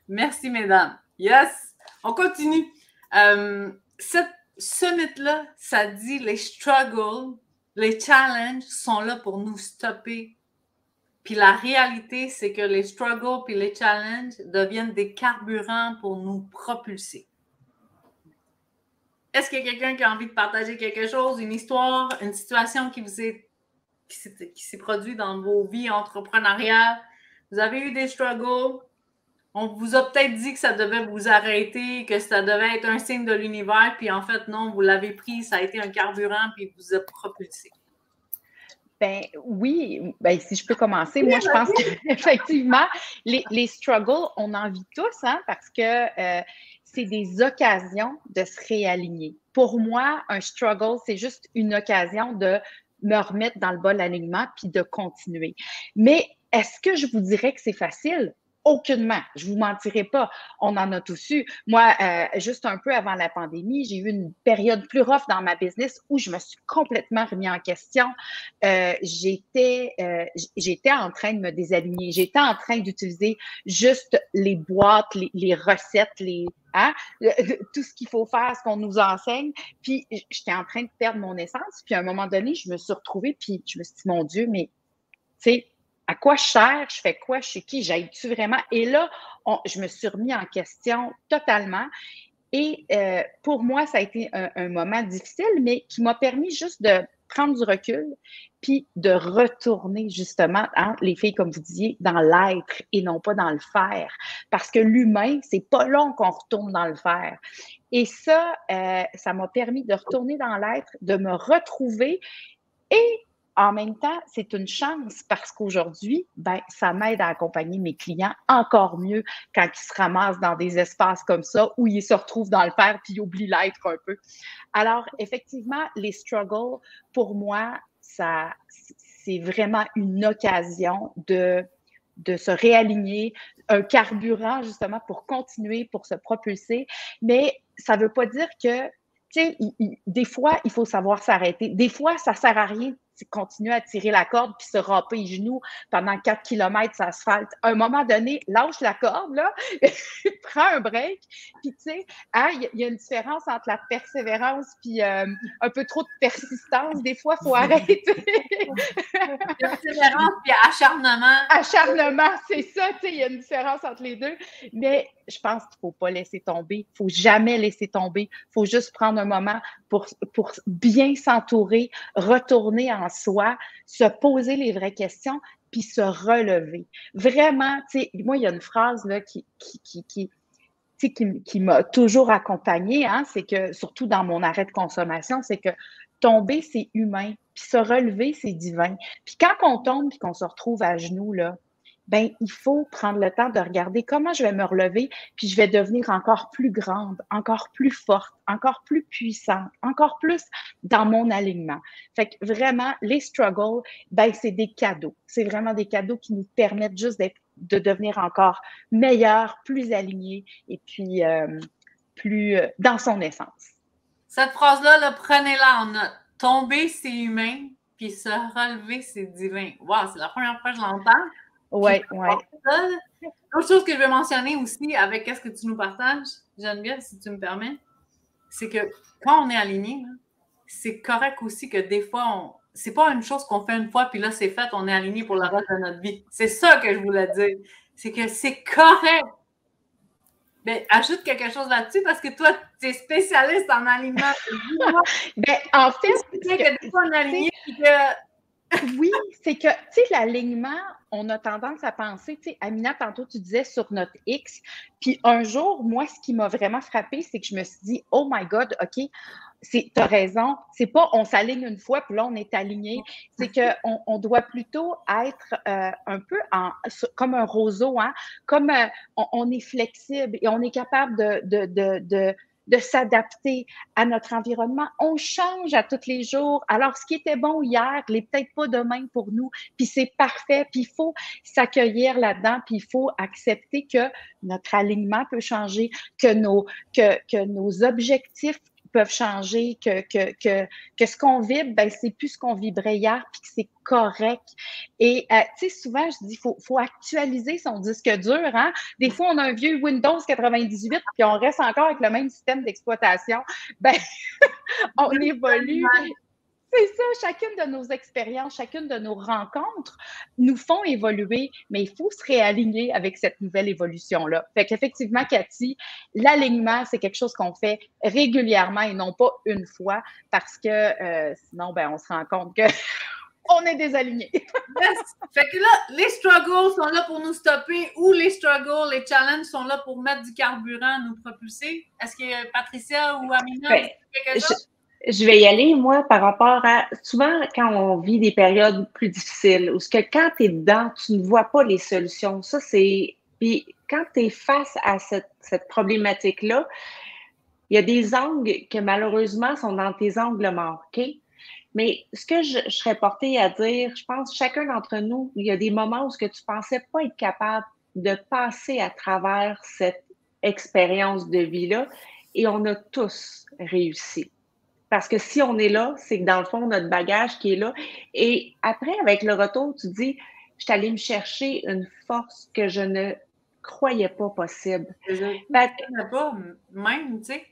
Merci, mesdames. Yes! On continue. Ce mythe-là, ça dit les struggles, les challenges sont là pour nous stopper. Puis la réalité, c'est que les struggles puis les challenges deviennent des carburants pour nous propulser. Est-ce qu'il y a quelqu'un qui a envie de partager quelque chose, une histoire, une situation qui s'est produite dans vos vies entrepreneuriales? Vous avez eu des struggles? On vous a peut-être dit que ça devait vous arrêter, que ça devait être un signe de l'univers, puis en fait, non, vous l'avez pris, ça a été un carburant, puis vous a propulsé. Ben oui, ben, si je peux commencer, moi je pense qu'effectivement, les struggles, on en vit tous, hein, parce que c'est des occasions de se réaligner. Pour moi, un struggle, c'est juste une occasion de me remettre dans le bon alignement puis de continuer. Mais est-ce que je vous dirais que c'est facile? Aucunement, je vous mentirai pas. On en a tous eu. Moi, juste un peu avant la pandémie, j'ai eu une période plus rough dans ma business où je me suis complètement remis en question. J'étais en train de me désaligner. J'étais en train d'utiliser juste les boîtes, les recettes, tout ce qu'il faut faire, ce qu'on nous enseigne. Puis, j'étais en train de perdre mon essence. Puis, à un moment donné, je me suis retrouvée, puis je me suis dit, mon Dieu, mais tu sais, à quoi je sers, je fais quoi, je suis qui, j'aide-tu vraiment? Et là, je me suis remis en question totalement. Et pour moi, ça a été un moment difficile, mais qui m'a permis juste de prendre du recul, puis de retourner justement, hein, les filles, comme vous disiez, dans l'être et non pas dans le faire. Parce que l'humain, c'est pas long qu'on retourne dans le faire. Et ça, ça m'a permis de retourner dans l'être, de me retrouver et en même temps, c'est une chance parce qu'aujourd'hui, ben, ça m'aide à accompagner mes clients encore mieux quand ils se ramassent dans des espaces comme ça où ils se retrouvent dans le faire puis ils oublient l'être un peu. Alors, effectivement, les struggles, pour moi, c'est vraiment une occasion de se réaligner, un carburant justement pour continuer, pour se propulser. Mais ça ne veut pas dire que, tu sais, des fois, il faut savoir s'arrêter. Des fois, ça ne sert à rien de continuer à tirer la corde puis se râper les genoux pendant 4 kilomètres sur l'asphalte. À un moment donné, lâche la corde, là, prends un break. Puis, tu sais, hein, il y a une différence entre la persévérance puis un peu trop de persistance. Des fois, il faut arrêter. Persévérance puis acharnement. Acharnement, c'est ça, tu sais, il y a une différence entre les deux. Mais je pense qu'il ne faut pas laisser tomber. Il ne faut jamais laisser tomber. Il faut juste prendre un moment pour bien s'entourer, retourner en soi, se poser les vraies questions, puis se relever. Vraiment, tu sais, moi, il y a une phrase là, qui m'a toujours accompagnée, hein, c'est que, surtout dans mon arrêt de consommation, c'est que tomber, c'est humain, puis se relever, c'est divin. Puis quand on tombe puis qu'on se retrouve à genoux, là, ben il faut prendre le temps de regarder comment je vais me relever, puis je vais devenir encore plus grande, encore plus forte, encore plus puissante, encore plus dans mon alignement. Fait que vraiment, les struggles, ben c'est des cadeaux. C'est vraiment des cadeaux qui nous permettent juste de devenir encore meilleur, plus aligné et puis plus dans son essence. Cette phrase-là, là, prenez-la en note. Tomber, c'est humain, puis se relever, c'est divin. Wow, c'est la première fois que je l'entends. Oui. L'autre chose que je vais mentionner aussi avec ce que tu nous partages, Geneviève, si tu me permets, c'est que quand on est aligné, là, c'est correct aussi que des fois, c'est pas une chose qu'on fait une fois, puis là, c'est fait, on est aligné pour le reste de notre vie. C'est ça que je voulais dire. C'est que c'est correct. Mais ajoute quelque chose là-dessus parce que toi, tu es spécialiste en alignement. Ben, en fait, c'est que des fois, on est aligné, puis que... Oui, c'est que, tu sais, l'alignement, on a tendance à penser, tu sais, Amina, tantôt, tu disais sur notre X, puis un jour, moi, ce qui m'a vraiment frappé, c'est que je me suis dit, oh my God, OK, tu as raison, c'est pas on s'aligne une fois, puis là, on est aligné, c'est qu'on doit plutôt être un peu comme un roseau, hein, comme on est flexible et on est capable de s'adapter à notre environnement. On change à tous les jours. Alors, ce qui était bon hier n'est peut-être pas demain pour nous. Puis c'est parfait. Puis il faut s'accueillir là-dedans. Puis il faut accepter que notre alignement peut changer, que nos objectifs peuvent changer, que ce qu'on vibre, ben, c'est plus ce qu'on vibrait hier, puis que c'est correct. Et, tu sais, souvent, je dis, faut actualiser son disque dur, hein. Des fois, on a un vieux Windows 98, puis on reste encore avec le même système d'exploitation. Ben, on évolue. C'est ça, chacune de nos expériences, chacune de nos rencontres nous font évoluer, mais il faut se réaligner avec cette nouvelle évolution-là. Fait qu'effectivement, Cathy, l'alignement, c'est quelque chose qu'on fait régulièrement et non pas une fois, parce que sinon, ben, on se rend compte que on est désaligné. Yes. Fait que là, les struggles sont là pour nous stopper ou les struggles, les challenges sont là pour mettre du carburant, nous propulser. Est-ce que Patricia ou Amina, quelque chose? Je vais y aller, moi, par rapport à... Souvent, quand on vit des périodes plus difficiles, où ce que quand tu es dedans, tu ne vois pas les solutions. Ça, c'est... Puis quand tu es face à cette problématique-là, il y a des angles que malheureusement sont dans tes angles morts, OK? Mais ce que je serais portée à dire, je pense chacun d'entre nous, il y a des moments où ce que tu pensais pas être capable de passer à travers cette expérience de vie-là, et on a tous réussi. Parce que si on est là, c'est que dans le fond, notre bagage qui est là. Et après, avec le retour, tu dis, je suis allée me chercher une force que je ne croyais pas possible. Pas même, tu sais.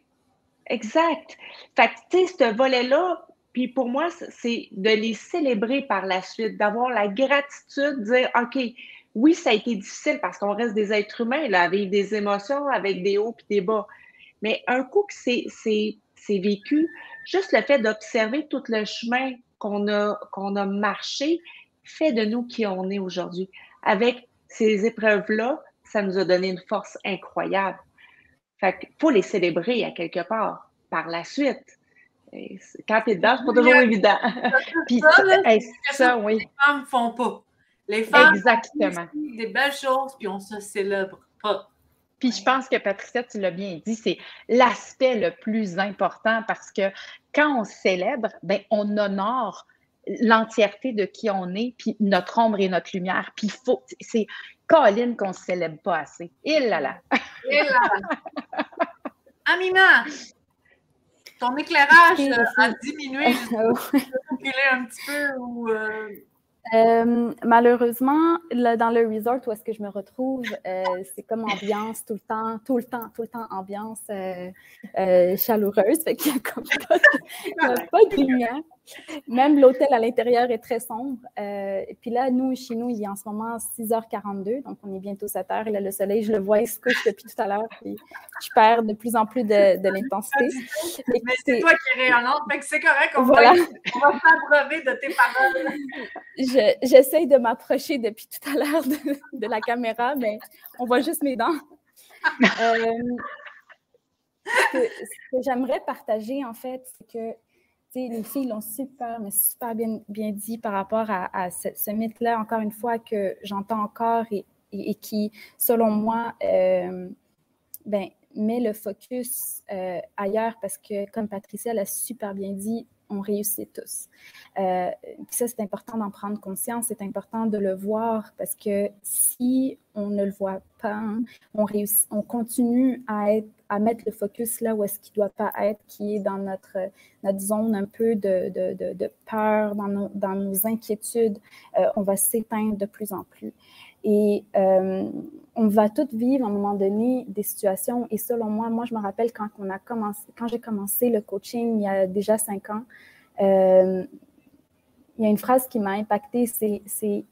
Exact. Fait que, tu sais, ce volet-là, puis pour moi, c'est de les célébrer par la suite, d'avoir la gratitude, de dire, OK, oui, ça a été difficile parce qu'on reste des êtres humains, là, avec des émotions, avec des hauts et des bas. Mais un coup que c'est vécu, juste le fait d'observer tout le chemin qu'on a marché fait de nous qui on est aujourd'hui. Avec ces épreuves-là, ça nous a donné une force incroyable. Fait qu'il faut les célébrer à quelque part par la suite. Et quand tu es dedans, c'est pas toujours évident. Puis ça, oui. Les femmes ne font pas. Les femmes Exactement. font des belles choses, puis on se célèbre pas. Puis je pense que Patricia, tu l'as bien dit, c'est l'aspect le plus important parce que quand on célèbre, ben, on honore l'entièreté de qui on est, puis notre ombre et notre lumière. Puis c'est Colline qu'on ne se célèbre pas assez. Il là là. Amina, ton éclairage a diminué. Je peux reculer un petit peu ou... malheureusement, là, dans le resort où est-ce que je me retrouve, c'est comme ambiance tout le temps ambiance chaleureuse. Fait qu'il y a comme pas de lumière. Même l'hôtel à l'intérieur est très sombre. Et puis là, chez nous, il est en ce moment 6h42, donc on est bientôt 7h. Et là, le soleil, je le vois, il se couche depuis tout à l'heure. Puis je perds de plus en plus de l'intensité. Mais c'est toi qui es rayonnante, fait que c'est correct. On voilà. va s'abreuver de tes paroles. J'essaye de m'approcher depuis tout à l'heure de la caméra, mais on voit juste mes dents. Ce que j'aimerais partager, en fait, c'est que les filles l'ont super bien dit par rapport à ce mythe-là, encore une fois, que j'entends encore et qui, selon moi, met le focus ailleurs parce que, comme Patricia l'a super bien dit, on réussit tous. Puis ça, c'est important d'en prendre conscience, c'est important de le voir parce que si on ne le voit pas, on continue à mettre le focus là où est-ce qu'il ne doit pas être, qui est dans notre zone un peu de peur, dans nos inquiétudes. On va s'éteindre de plus en plus. Et on va toutes vivre à un moment donné des situations. Et selon moi, je me rappelle quand j'ai commencé le coaching il y a déjà 5 ans, il y a une phrase qui m'a impactée, c'est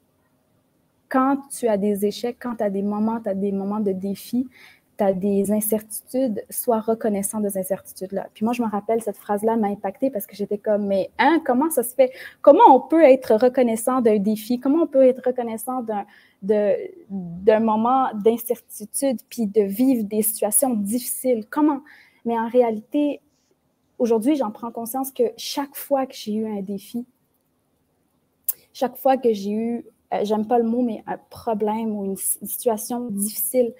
quand tu as des échecs, quand tu as des moments de défi, tu as des incertitudes, sois reconnaissant de ces incertitudes-là. Puis moi, je me rappelle, cette phrase-là m'a impactée parce que j'étais comme, mais comment ça se fait? Comment on peut être reconnaissant d'un défi? Comment on peut être reconnaissant d'un moment d'incertitude puis de vivre des situations difficiles? Comment? Mais en réalité, aujourd'hui, j'en prends conscience que chaque fois que j'ai eu un défi, chaque fois que j'ai eu, j'aime pas le mot, mais un problème ou une situation difficile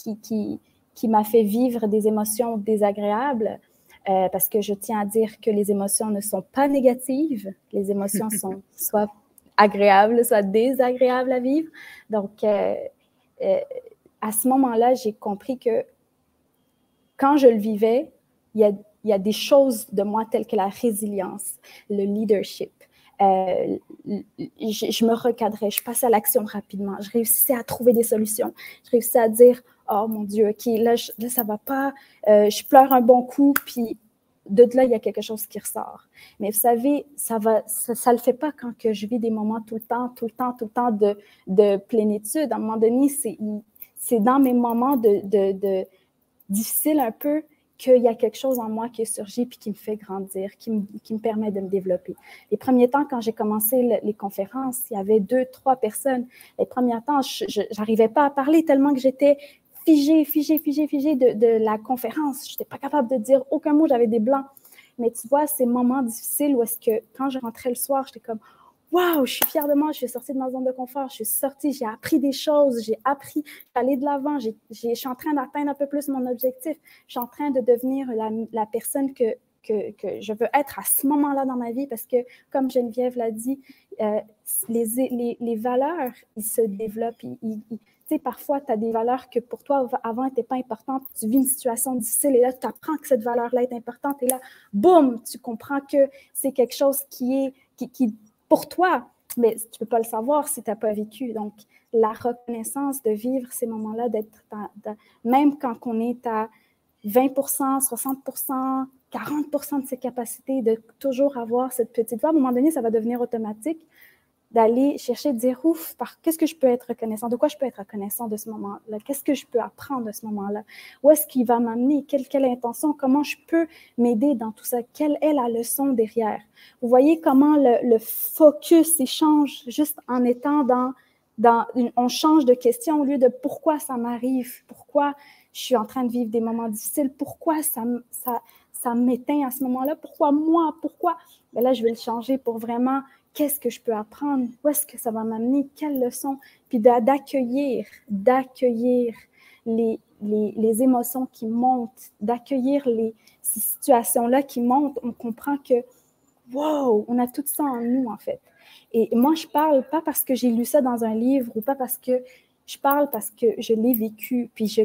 qui m'a fait vivre des émotions désagréables, parce que je tiens à dire que les émotions ne sont pas négatives, les émotions sont soit agréables, soit désagréables à vivre. Donc, à ce moment-là, j'ai compris que quand je le vivais, il y a des choses de moi telles que la résilience, le leadership. Je me recadrais, je passais à l'action rapidement, je réussissais à trouver des solutions, je réussissais à dire « Oh mon Dieu, OK, là ça va pas, je pleure un bon coup, puis de là, il y a quelque chose qui ressort. » Mais vous savez, ça le fait pas quand que je vis des moments tout le temps de plénitude. À un moment donné, c'est dans mes moments de difficiles un peu qu'il y a quelque chose en moi qui est surgi puis qui me fait grandir, qui me permet de me développer. Les premiers temps, quand j'ai commencé les conférences, il y avait 2-3 personnes. Les premiers temps, je n'arrivais pas à parler tellement que j'étais figée de la conférence. Je n'étais pas capable de dire aucun mot, j'avais des blancs. Mais tu vois, ces moments difficiles où est-ce que quand je rentrais le soir, j'étais comme waouh, je suis fière de moi, je suis sortie de ma zone de confort, je suis sortie, j'ai appris des choses, j'ai appris d'aller de l'avant, je suis en train d'atteindre un peu plus mon objectif, je suis en train de devenir la personne que je veux être à ce moment-là dans ma vie parce que, comme Geneviève l'a dit, les valeurs, ils se développent. Tu sais, parfois, tu as des valeurs que pour toi, avant, n'étaient pas importantes. Tu vis une situation difficile et là, tu apprends que cette valeur-là est importante et là, boum, tu comprends que c'est quelque chose qui pour toi, mais tu ne peux pas le savoir si tu n'as pas vécu. Donc, la reconnaissance de vivre ces moments-là, même quand on est à 20%, 60%, 40% de ses capacités, de toujours avoir cette petite voix, à un moment donné, ça va devenir automatique, d'aller chercher, de dire, ouf, qu'est-ce que je peux être reconnaissant? De quoi je peux être reconnaissant de ce moment-là? Qu'est-ce que je peux apprendre de ce moment-là? Où est-ce qu'il va m'amener? Quelle intention? Comment je peux m'aider dans tout ça? Quelle est la leçon derrière? Vous voyez comment le focus échange juste en étant on change de question au lieu de pourquoi ça m'arrive? Pourquoi je suis en train de vivre des moments difficiles? Pourquoi ça m'éteint à ce moment-là? Pourquoi moi? Pourquoi? Mais là, je vais le changer pour vraiment qu'est-ce que je peux apprendre? Où est-ce que ça va m'amener? Quelles leçons? Puis d'accueillir les émotions qui montent, d'accueillir ces situations-là qui montent. On comprend que, wow, on a tout ça en nous, en fait. Et moi, je parle pas parce que j'ai lu ça dans un livre ou pas parce que je parle parce que je l'ai vécu, puis je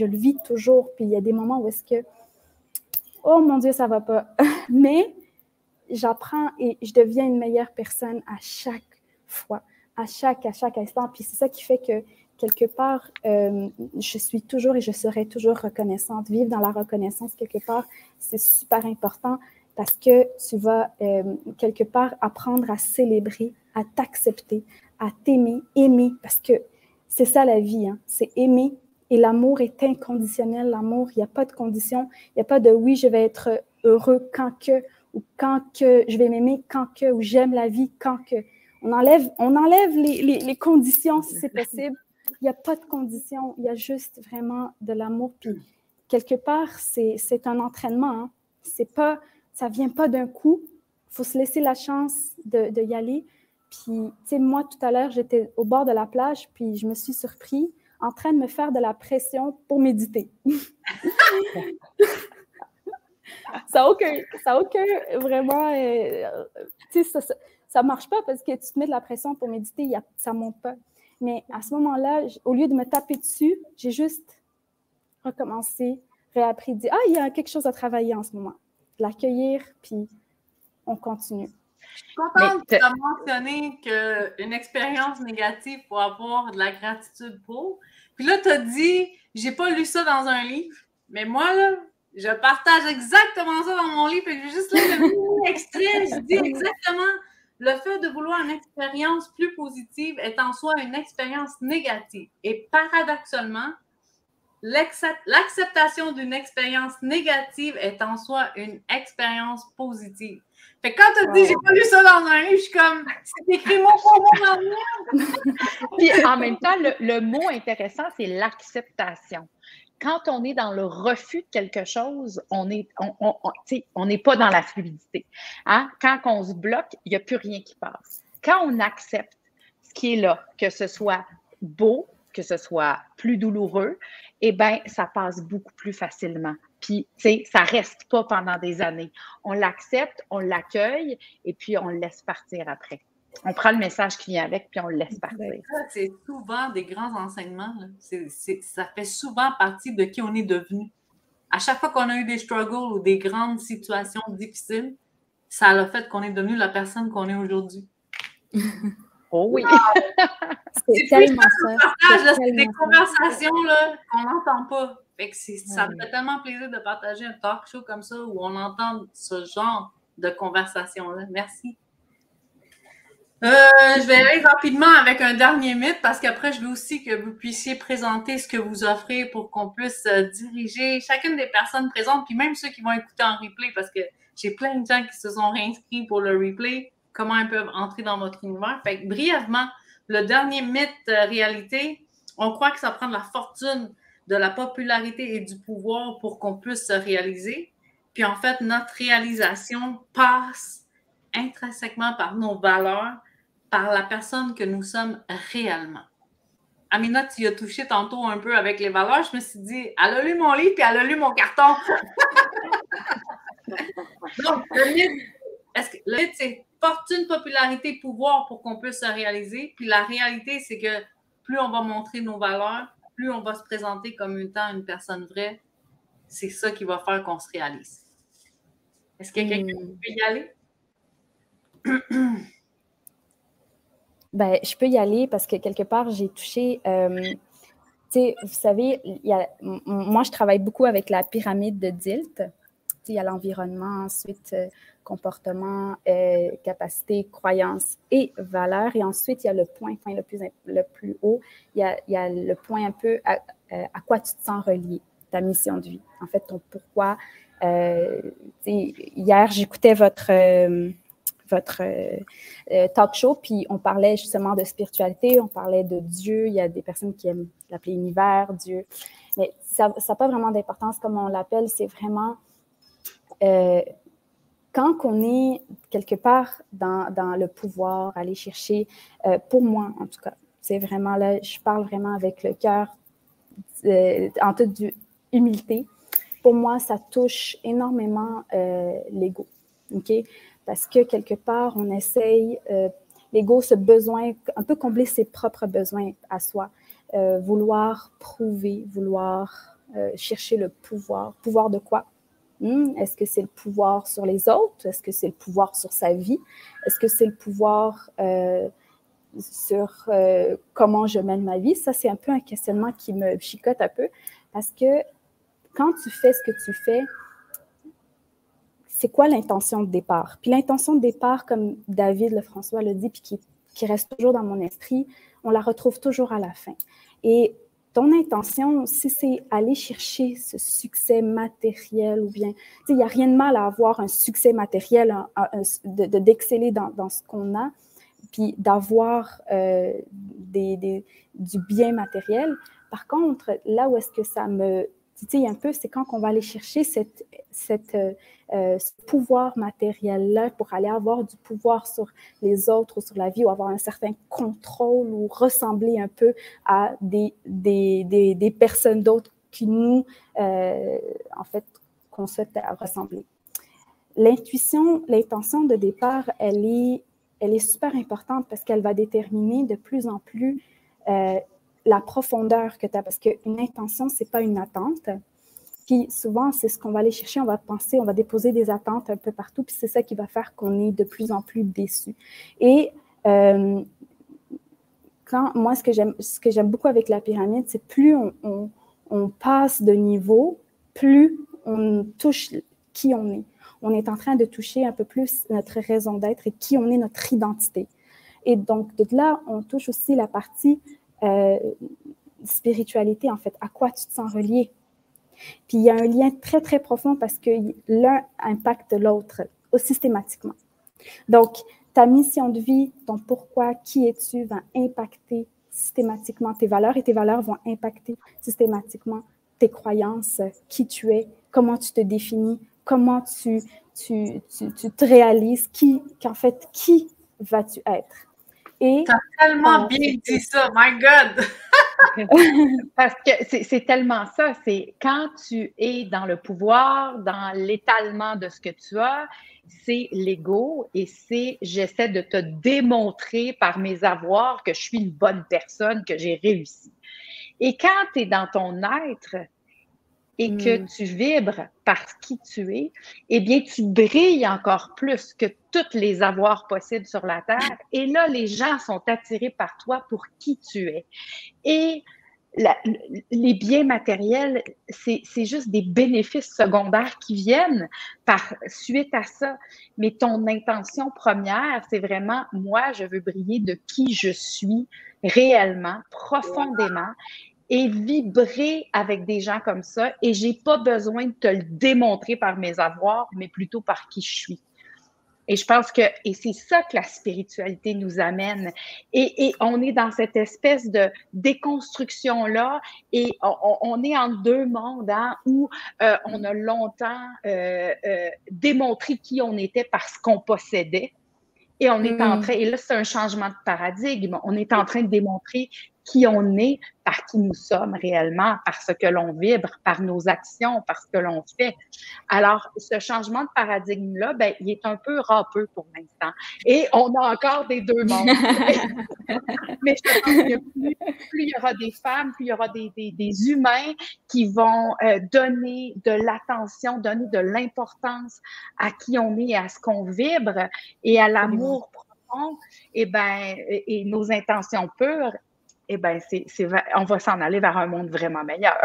le vis toujours. Puis il y a des moments où est-ce que, oh mon Dieu, ça va pas. Mais j'apprends et je deviens une meilleure personne à chaque fois, à chaque instant. Puis c'est ça qui fait que, quelque part, je suis toujours et je serai toujours reconnaissante. Vivre dans la reconnaissance, quelque part, c'est super important parce que tu vas, quelque part, apprendre à célébrer, à t'accepter, à t'aimer, aimer, parce que c'est ça la vie, hein, c'est aimer. Et l'amour est inconditionnel. L'amour, il n'y a pas de condition. Il n'y a pas de « oui, je vais être heureux quand que » ou quand que je vais m'aimer, quand que, ou j'aime la vie, quand que. On enlève les conditions si c'est possible. Il n'y a pas de conditions, il y a juste vraiment de l'amour. Puis, quelque part, c'est un entraînement. Hein. Ça ne vient pas d'un coup. Il faut se laisser la chance de y aller. Puis, tu sais, moi, tout à l'heure, j'étais au bord de la plage, puis je me suis surpris en train de me faire de la pression pour méditer. Ça n'a aucun vraiment, tu sais, ça marche pas parce que tu te mets de la pression pour méditer, ça monte pas. Mais à ce moment-là, au lieu de me taper dessus, j'ai juste recommencé, réappris, dit, il y a quelque chose à travailler en ce moment. L'accueillir, puis on continue. Je suis contente que tu as mentionné qu'une expérience négative pour avoir de la gratitude pour. Puis là, tu as dit, j'ai pas lu ça dans un livre, mais moi, là, je partage exactement ça dans mon livre. Et je vais juste lire le mini extrait. Je dis exactement, le fait de vouloir une expérience plus positive est en soi une expérience négative. Et paradoxalement, l'acceptation d'une expérience négative est en soi une expérience positive. Fait que quand tu as dit, j'ai pas lu ça dans un livre, je suis comme, c'est écrit mot pour mot dans le livre. Puis en même temps, le mot intéressant, c'est l'acceptation. Quand on est dans le refus de quelque chose, on n'est pas dans la fluidité. Hein? Quand on se bloque, il n'y a plus rien qui passe. Quand on accepte ce qui est là, que ce soit beau, que ce soit plus douloureux, eh bien, ça passe beaucoup plus facilement. Puis, tu sais, ça ne reste pas pendant des années. On l'accepte, on l'accueille et puis on le laisse partir après. On prend le message qui vient avec, puis on le laisse partir. C'est souvent des grands enseignements. Ça fait souvent partie de qui on est devenu. À chaque fois qu'on a eu des struggles ou des grandes situations difficiles, ça a fait qu'on est devenu la personne qu'on est aujourd'hui. Oh oui! C'est tellement ça. C'est des conversations là, qu'on n'entend pas. Fait que ça me fait tellement plaisir de partager un talk show comme ça où on entend ce genre de conversation-là. Merci. Je vais aller rapidement avec un dernier mythe parce qu'après, je veux aussi que vous puissiez présenter ce que vous offrez pour qu'on puisse diriger chacune des personnes présentes, puis même ceux qui vont écouter en replay parce que j'ai plein de gens qui se sont réinscrits pour le replay, comment ils peuvent entrer dans votre univers. Fait que brièvement, le dernier mythe réalité, on croit que ça prend de la fortune, de la popularité et du pouvoir pour qu'on puisse se réaliser. Puis en fait, notre réalisation passe intrinsèquement par nos valeurs, par la personne que nous sommes réellement. Amina, tu y as touché tantôt un peu avec les valeurs. Je me suis dit, elle a lu mon livre puis elle a lu mon carton. Donc, le mythe, c'est fortune, popularité, pouvoir pour qu'on puisse se réaliser. Puis la réalité, c'est que plus on va montrer nos valeurs, plus on va se présenter comme étant une personne vraie. C'est ça qui va faire qu'on se réalise. Est-ce qu'il y a quelqu'un qui peut y aller? Ben, je peux y aller parce que quelque part, j'ai touché, tu sais, vous savez, moi, je travaille beaucoup avec la pyramide de Dilt. Il y a l'environnement, ensuite comportement, capacité, croyance et valeur. Et ensuite, il y a le point le plus haut. Il y a le point un peu à quoi tu te sens relié, ta mission de vie. En fait, ton pourquoi. Hier, j'écoutais votre talk show, puis on parlait justement de spiritualité, on parlait de Dieu. Il y a des personnes qui aiment l'appeler univers, Dieu. Mais ça n'a pas vraiment d'importance comme on l'appelle. C'est vraiment quand on est quelque part dans le pouvoir, aller chercher, pour moi en tout cas, c'est vraiment là, je parle vraiment avec le cœur, en toute humilité. Pour moi, ça touche énormément l'ego, OK? Parce que quelque part, on essaye, l'ego, ce besoin, un peu combler ses propres besoins à soi, vouloir prouver, vouloir chercher le pouvoir. Pouvoir de quoi? Est-ce que c'est le pouvoir sur les autres? Est-ce que c'est le pouvoir sur sa vie? Est-ce que c'est le pouvoir sur comment je mène ma vie? Ça, c'est un peu un questionnement qui me chicote un peu parce que quand tu fais ce que tu fais, c'est quoi l'intention de départ? Puis l'intention de départ, comme David Lefrançois l'a dit, puis qui reste toujours dans mon esprit, on la retrouve toujours à la fin. Et ton intention, si c'est aller chercher ce succès matériel ou bien, tu sais, il n'y a rien de mal à avoir un succès matériel, d'exceller dans ce qu'on a, puis d'avoir du bien matériel. Par contre, là où est-ce que ça me titille un peu, c'est quand on va aller chercher ce pouvoir matériel-là pour aller avoir du pouvoir sur les autres ou sur la vie ou avoir un certain contrôle ou ressembler un peu à des personnes d'autres qui nous, en fait, qu'on souhaite ressembler. L'intention de départ, elle est super importante parce qu'elle va déterminer de plus en plus la profondeur que tu as. Parce qu'une intention, ce n'est pas une attente. Puis souvent, c'est ce qu'on va aller chercher, on va penser, on va déposer des attentes un peu partout, puis c'est ça qui va faire qu'on est de plus en plus déçu. Et moi, ce que j'aime beaucoup avec la pyramide, c'est plus on passe de niveau, plus on touche qui on est. On est en train de toucher un peu plus notre raison d'être et qui on est, notre identité. Et donc, de là, on touche aussi la partie spiritualité, en fait. À quoi tu te sens relié? Puis, il y a un lien très, très profond parce que l'un impacte l'autre systématiquement. Donc, ta mission de vie, ton pourquoi, qui es-tu, va impacter systématiquement tes valeurs et tes valeurs vont impacter systématiquement tes croyances, qui tu es, comment tu te définis, comment tu te réalises, qui vas-tu être? Et t'as tellement bien dit ça, my God! Parce que c'est tellement ça, c'est quand tu es dans le pouvoir, dans l'étalement de ce que tu as, c'est l'ego et c'est j'essaie de te démontrer par mes avoirs que je suis une bonne personne, que j'ai réussi. Et quand tu es dans ton être et que tu vibres par qui tu es, eh bien, tu brilles encore plus que tous les avoirs possibles sur la Terre. Et là, les gens sont attirés par toi pour qui tu es. Et les biens matériels, c'est juste des bénéfices secondaires qui viennent par suite à ça. Mais ton intention première, c'est vraiment, moi, je veux briller de qui je suis réellement, profondément, et vibrer avec des gens comme ça. Et j'ai pas besoin de te le démontrer par mes avoirs, mais plutôt par qui je suis. Et je pense que, et c'est ça que la spiritualité nous amène. Et on est dans cette espèce de déconstruction-là et on est en deux mondes hein, où on a longtemps démontré qui on était parce qu'on possédait. Et on est en train, et là, c'est un changement de paradigme. On est en train de démontrer qui on est, par qui nous sommes réellement, par ce que l'on vibre, par nos actions, par ce que l'on fait. Alors, ce changement de paradigme-là, ben, il est un peu râpeux pour l'instant. Et on a encore des deux mondes. Mais je pense que plus il y aura des femmes, plus il y aura des humains qui vont donner de l'attention, donner de l'importance à qui on est, à ce qu'on vibre et à l'amour profond, et nos intentions pures, on va s'en aller vers un monde vraiment meilleur.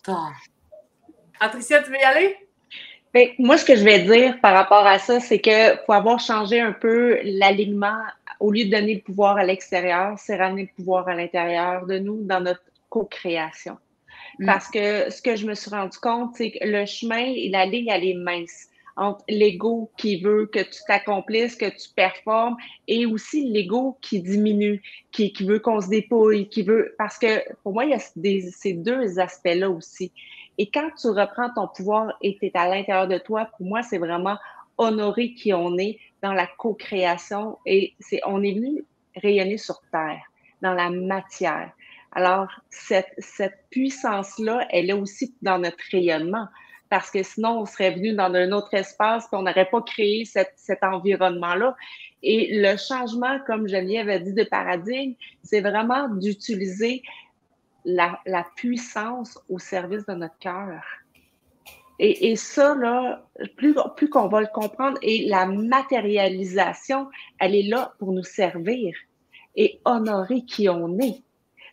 Attends. Patricia, tu veux y aller? Bien, moi, ce que je vais dire par rapport à ça, c'est que pour avoir changé un peu l'alignement, au lieu de donner le pouvoir à l'extérieur, c'est ramener le pouvoir à l'intérieur de nous dans notre co-création. Parce que ce que je me suis rendu compte, c'est que le chemin et la ligne, elle est mince entre l'ego qui veut que tu t'accomplisses, que tu performes, et aussi l'ego qui diminue, qui veut qu'on se dépouille, qui veut... Parce que pour moi, il y a ces deux aspects-là aussi. Et quand tu reprends ton pouvoir et tu es à l'intérieur de toi, pour moi, c'est vraiment honorer qui on est dans la co-création. Et on est venu rayonner sur Terre, dans la matière. Alors, cette puissance-là, elle est aussi dans notre rayonnement. Parce que sinon, on serait venu dans un autre espace et on n'aurait pas créé cet environnement-là. Et le changement, comme Geneviève a dit, de paradigme, c'est vraiment d'utiliser la puissance au service de notre cœur. Et ça, là, plus qu'on va le comprendre, et la matérialisation, elle est là pour nous servir et honorer qui on est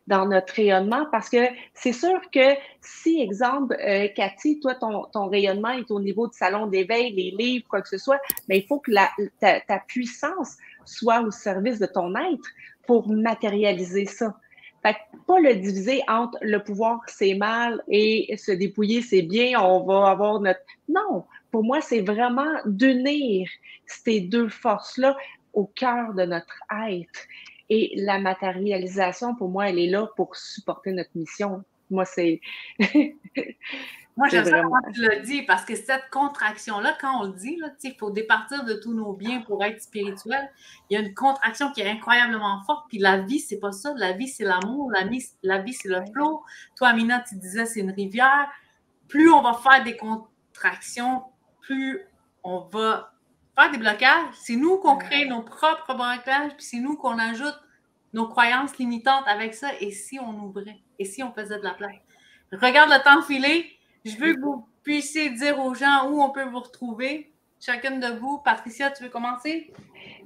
dans notre rayonnement, parce que c'est sûr que si, exemple, Cathy, toi, ton rayonnement est au niveau du salon d'éveil, les livres, quoi que ce soit, mais il faut que ta puissance soit au service de ton être pour matérialiser ça. Fait que pas le diviser entre le pouvoir, c'est mal, et se dépouiller, c'est bien, on va avoir notre... Non, pour moi, c'est vraiment d'unir ces deux forces-là au cœur de notre être. Et la matérialisation, pour moi, elle est là pour supporter notre mission. Moi, c'est... Moi, j'aime ça comment tu l'as dit, parce que cette contraction-là, quand on le dit, il faut départir de tous nos biens pour être spirituel. Il y a une contraction qui est incroyablement forte. Puis la vie, c'est pas ça. La vie, c'est l'amour. La vie, c'est le flot. Toi, Amina, tu disais, c'est une rivière. Plus on va faire des contractions, plus on va faire des blocages. C'est nous qu'on crée nos propres blocages, puis c'est nous qu'on ajoute nos croyances limitantes avec ça. Et si on ouvrait? Et si on faisait de la place? regarde le temps filer. Je veux que vous puissiez dire aux gens où on peut vous retrouver. Chacune de vous. Patricia, tu veux commencer?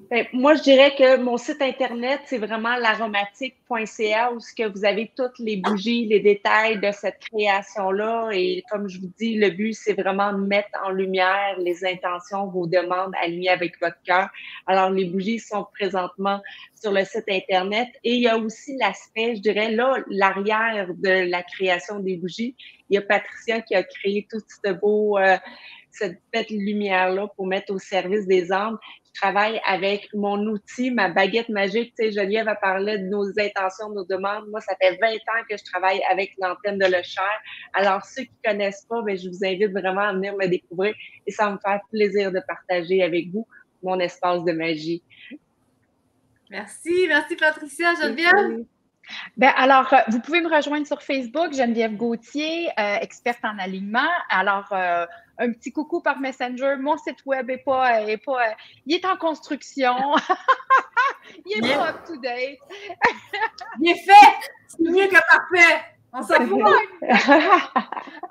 Ben, moi, je dirais que mon site Internet, c'est vraiment l'aromatique.ca où ce que vous avez toutes les bougies, les détails de cette création-là. Et comme je vous dis, le but, c'est vraiment de mettre en lumière les intentions, vos demandes alignées avec votre cœur. Alors, les bougies sont présentement sur le site Internet. Et il y a aussi l'aspect, je dirais, là, l'arrière de la création des bougies. Il y a Patricia qui a créé tout ce beau, cette belle lumière-là pour mettre au service des âmes. Je travaille avec mon outil, ma baguette magique. Tu sais, Geneviève a parlé de nos intentions, de nos demandes. Moi, ça fait 20 ans que je travaille avec l'antenne de Le Cher. Alors, ceux qui ne connaissent pas, bien, je vous invite vraiment à venir me découvrir et ça va me faire plaisir de partager avec vous mon espace de magie. Merci, merci Patricia. Geneviève? Bien, alors, vous pouvez me rejoindre sur Facebook, Geneviève Gauthier, experte en alignement. Alors, un petit coucou par Messenger. Mon site web il est en construction. Il n'est pas up-to-date. Il est fait! C'est mieux que parfait! On s'en fout!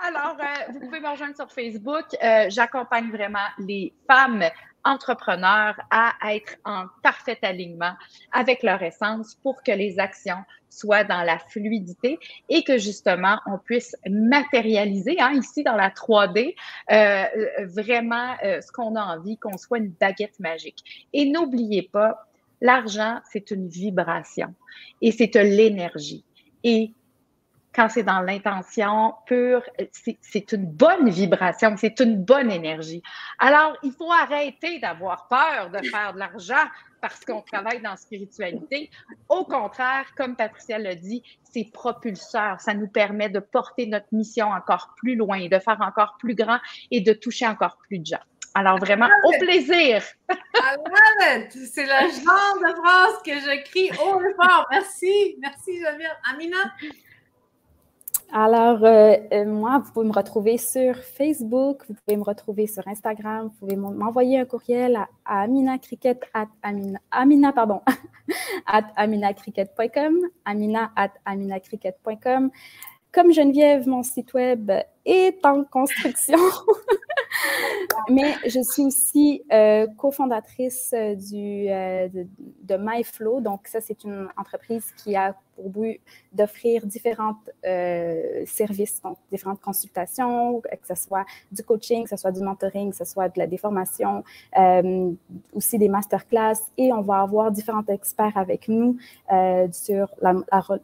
Alors, vous pouvez me rejoindre sur Facebook. J'accompagne vraiment les femmes entrepreneurs à être en parfait alignement avec leur essence pour que les actions soient dans la fluidité et que justement, on puisse matérialiser ici dans la 3D vraiment ce qu'on a envie, qu'on soit une baguette magique. Et n'oubliez pas, l'argent, c'est une vibration et c'est de l'énergie. Et quand c'est dans l'intention pure, c'est une bonne vibration, c'est une bonne énergie. Alors, il faut arrêter d'avoir peur de faire de l'argent parce qu'on travaille dans la spiritualité. Au contraire, comme Patricia l'a dit, c'est propulseur. Ça nous permet de porter notre mission encore plus loin, de faire encore plus grand et de toucher encore plus de gens. Alors, vraiment, au plaisir! I love it! C'est le genre de phrase que je crie haut et fort. Merci. Merci, Geneviève. Amina? Alors, moi, vous pouvez me retrouver sur Facebook, vous pouvez me retrouver sur Instagram, vous pouvez m'envoyer un courriel à aminacricket@aminacricket.com, amina@aminacricket.com. Comme Geneviève, mon site web est en construction, mais je suis aussi cofondatrice de MyFlow. Donc, ça, c'est une entreprise qui a pour but d'offrir différents services, donc différentes consultations, que ce soit du coaching, que ce soit du mentoring, que ce soit de des formations, aussi des masterclass. Et on va avoir différents experts avec nous sur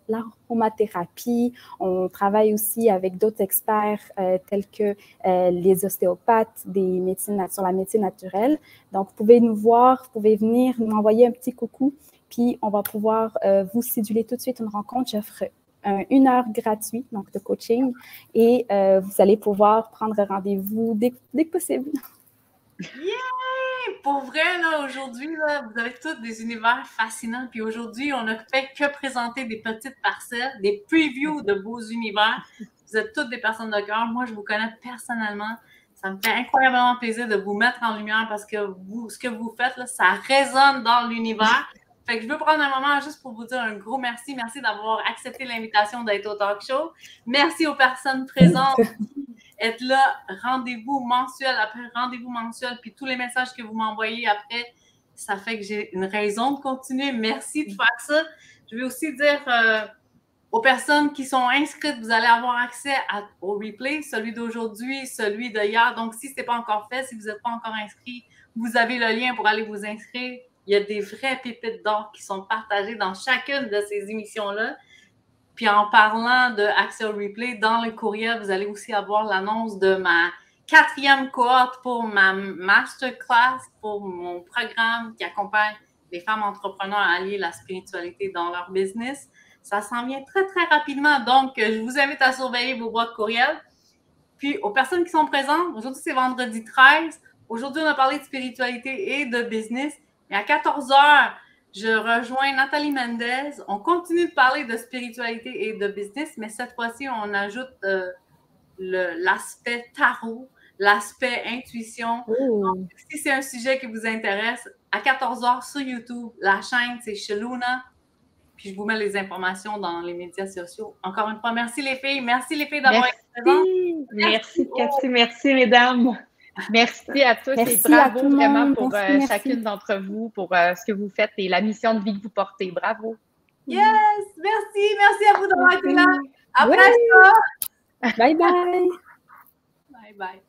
l'aromathérapie. On travaille aussi avec d'autres experts tels que les ostéopathes sur la médecine naturelle. Donc, vous pouvez nous voir, vous pouvez venir m'envoyer un petit coucou, puis on va pouvoir vous céduler tout de suite une rencontre. J'offre 1 heure gratuite, donc de coaching, et vous allez pouvoir prendre rendez-vous dès que possible. Yeah! Pour vrai, là, aujourd'hui, là, vous avez tous des univers fascinants. Puis aujourd'hui, on n'a fait que présenter des petites parcelles, des previews de vos univers. Vous êtes toutes des personnes de cœur. Moi, je vous connais personnellement. Ça me fait incroyablement plaisir de vous mettre en lumière parce que ce que vous faites, là, ça résonne dans l'univers. Fait que je veux prendre un moment juste pour vous dire un gros merci. Merci d'avoir accepté l'invitation d'être au talk show. Merci aux personnes présentes être là, rendez-vous mensuel après rendez-vous mensuel, puis tous les messages que vous m'envoyez après, ça fait que j'ai une raison de continuer. Merci de faire ça. Je vais aussi dire aux personnes qui sont inscrites, vous allez avoir accès au replay, celui d'aujourd'hui, celui d'hier. Donc, si ce n'est pas encore fait, si vous n'êtes pas encore inscrit, vous avez le lien pour aller vous inscrire. Il y a des vraies pépites d'or qui sont partagées dans chacune de ces émissions-là. Puis en parlant de accès au replay, dans le courriel, vous allez aussi avoir l'annonce de ma 4e cohorte pour ma masterclass, pour mon programme qui accompagne les femmes entrepreneurs à allier la spiritualité dans leur business. Ça s'en vient très, très rapidement. Donc, je vous invite à surveiller vos boîtes courriel. Puis, aux personnes qui sont présentes, aujourd'hui, c'est vendredi 13. Aujourd'hui, on a parlé de spiritualité et de business. Mais à 14h, je rejoins Nathalie Mendez. On continue de parler de spiritualité et de business, mais cette fois-ci, on ajoute l'aspect tarot, l'aspect intuition. Donc, si c'est un sujet qui vous intéresse, à 14h sur YouTube, la chaîne, c'est Shaluna Puis je vous mets les informations dans les médias sociaux. Encore une fois, merci les filles. Merci les filles d'avoir été présentes. Merci, Cathy. Merci, mesdames. Merci à tous Merci et bravo à tout le vraiment monde. pour Merci. chacune d'entre vous, pour ce que vous faites et la mission de vie que vous portez. Bravo. Yes! Merci. Merci à vous d'avoir été là. À Oui. bientôt. Bye bye. Bye bye.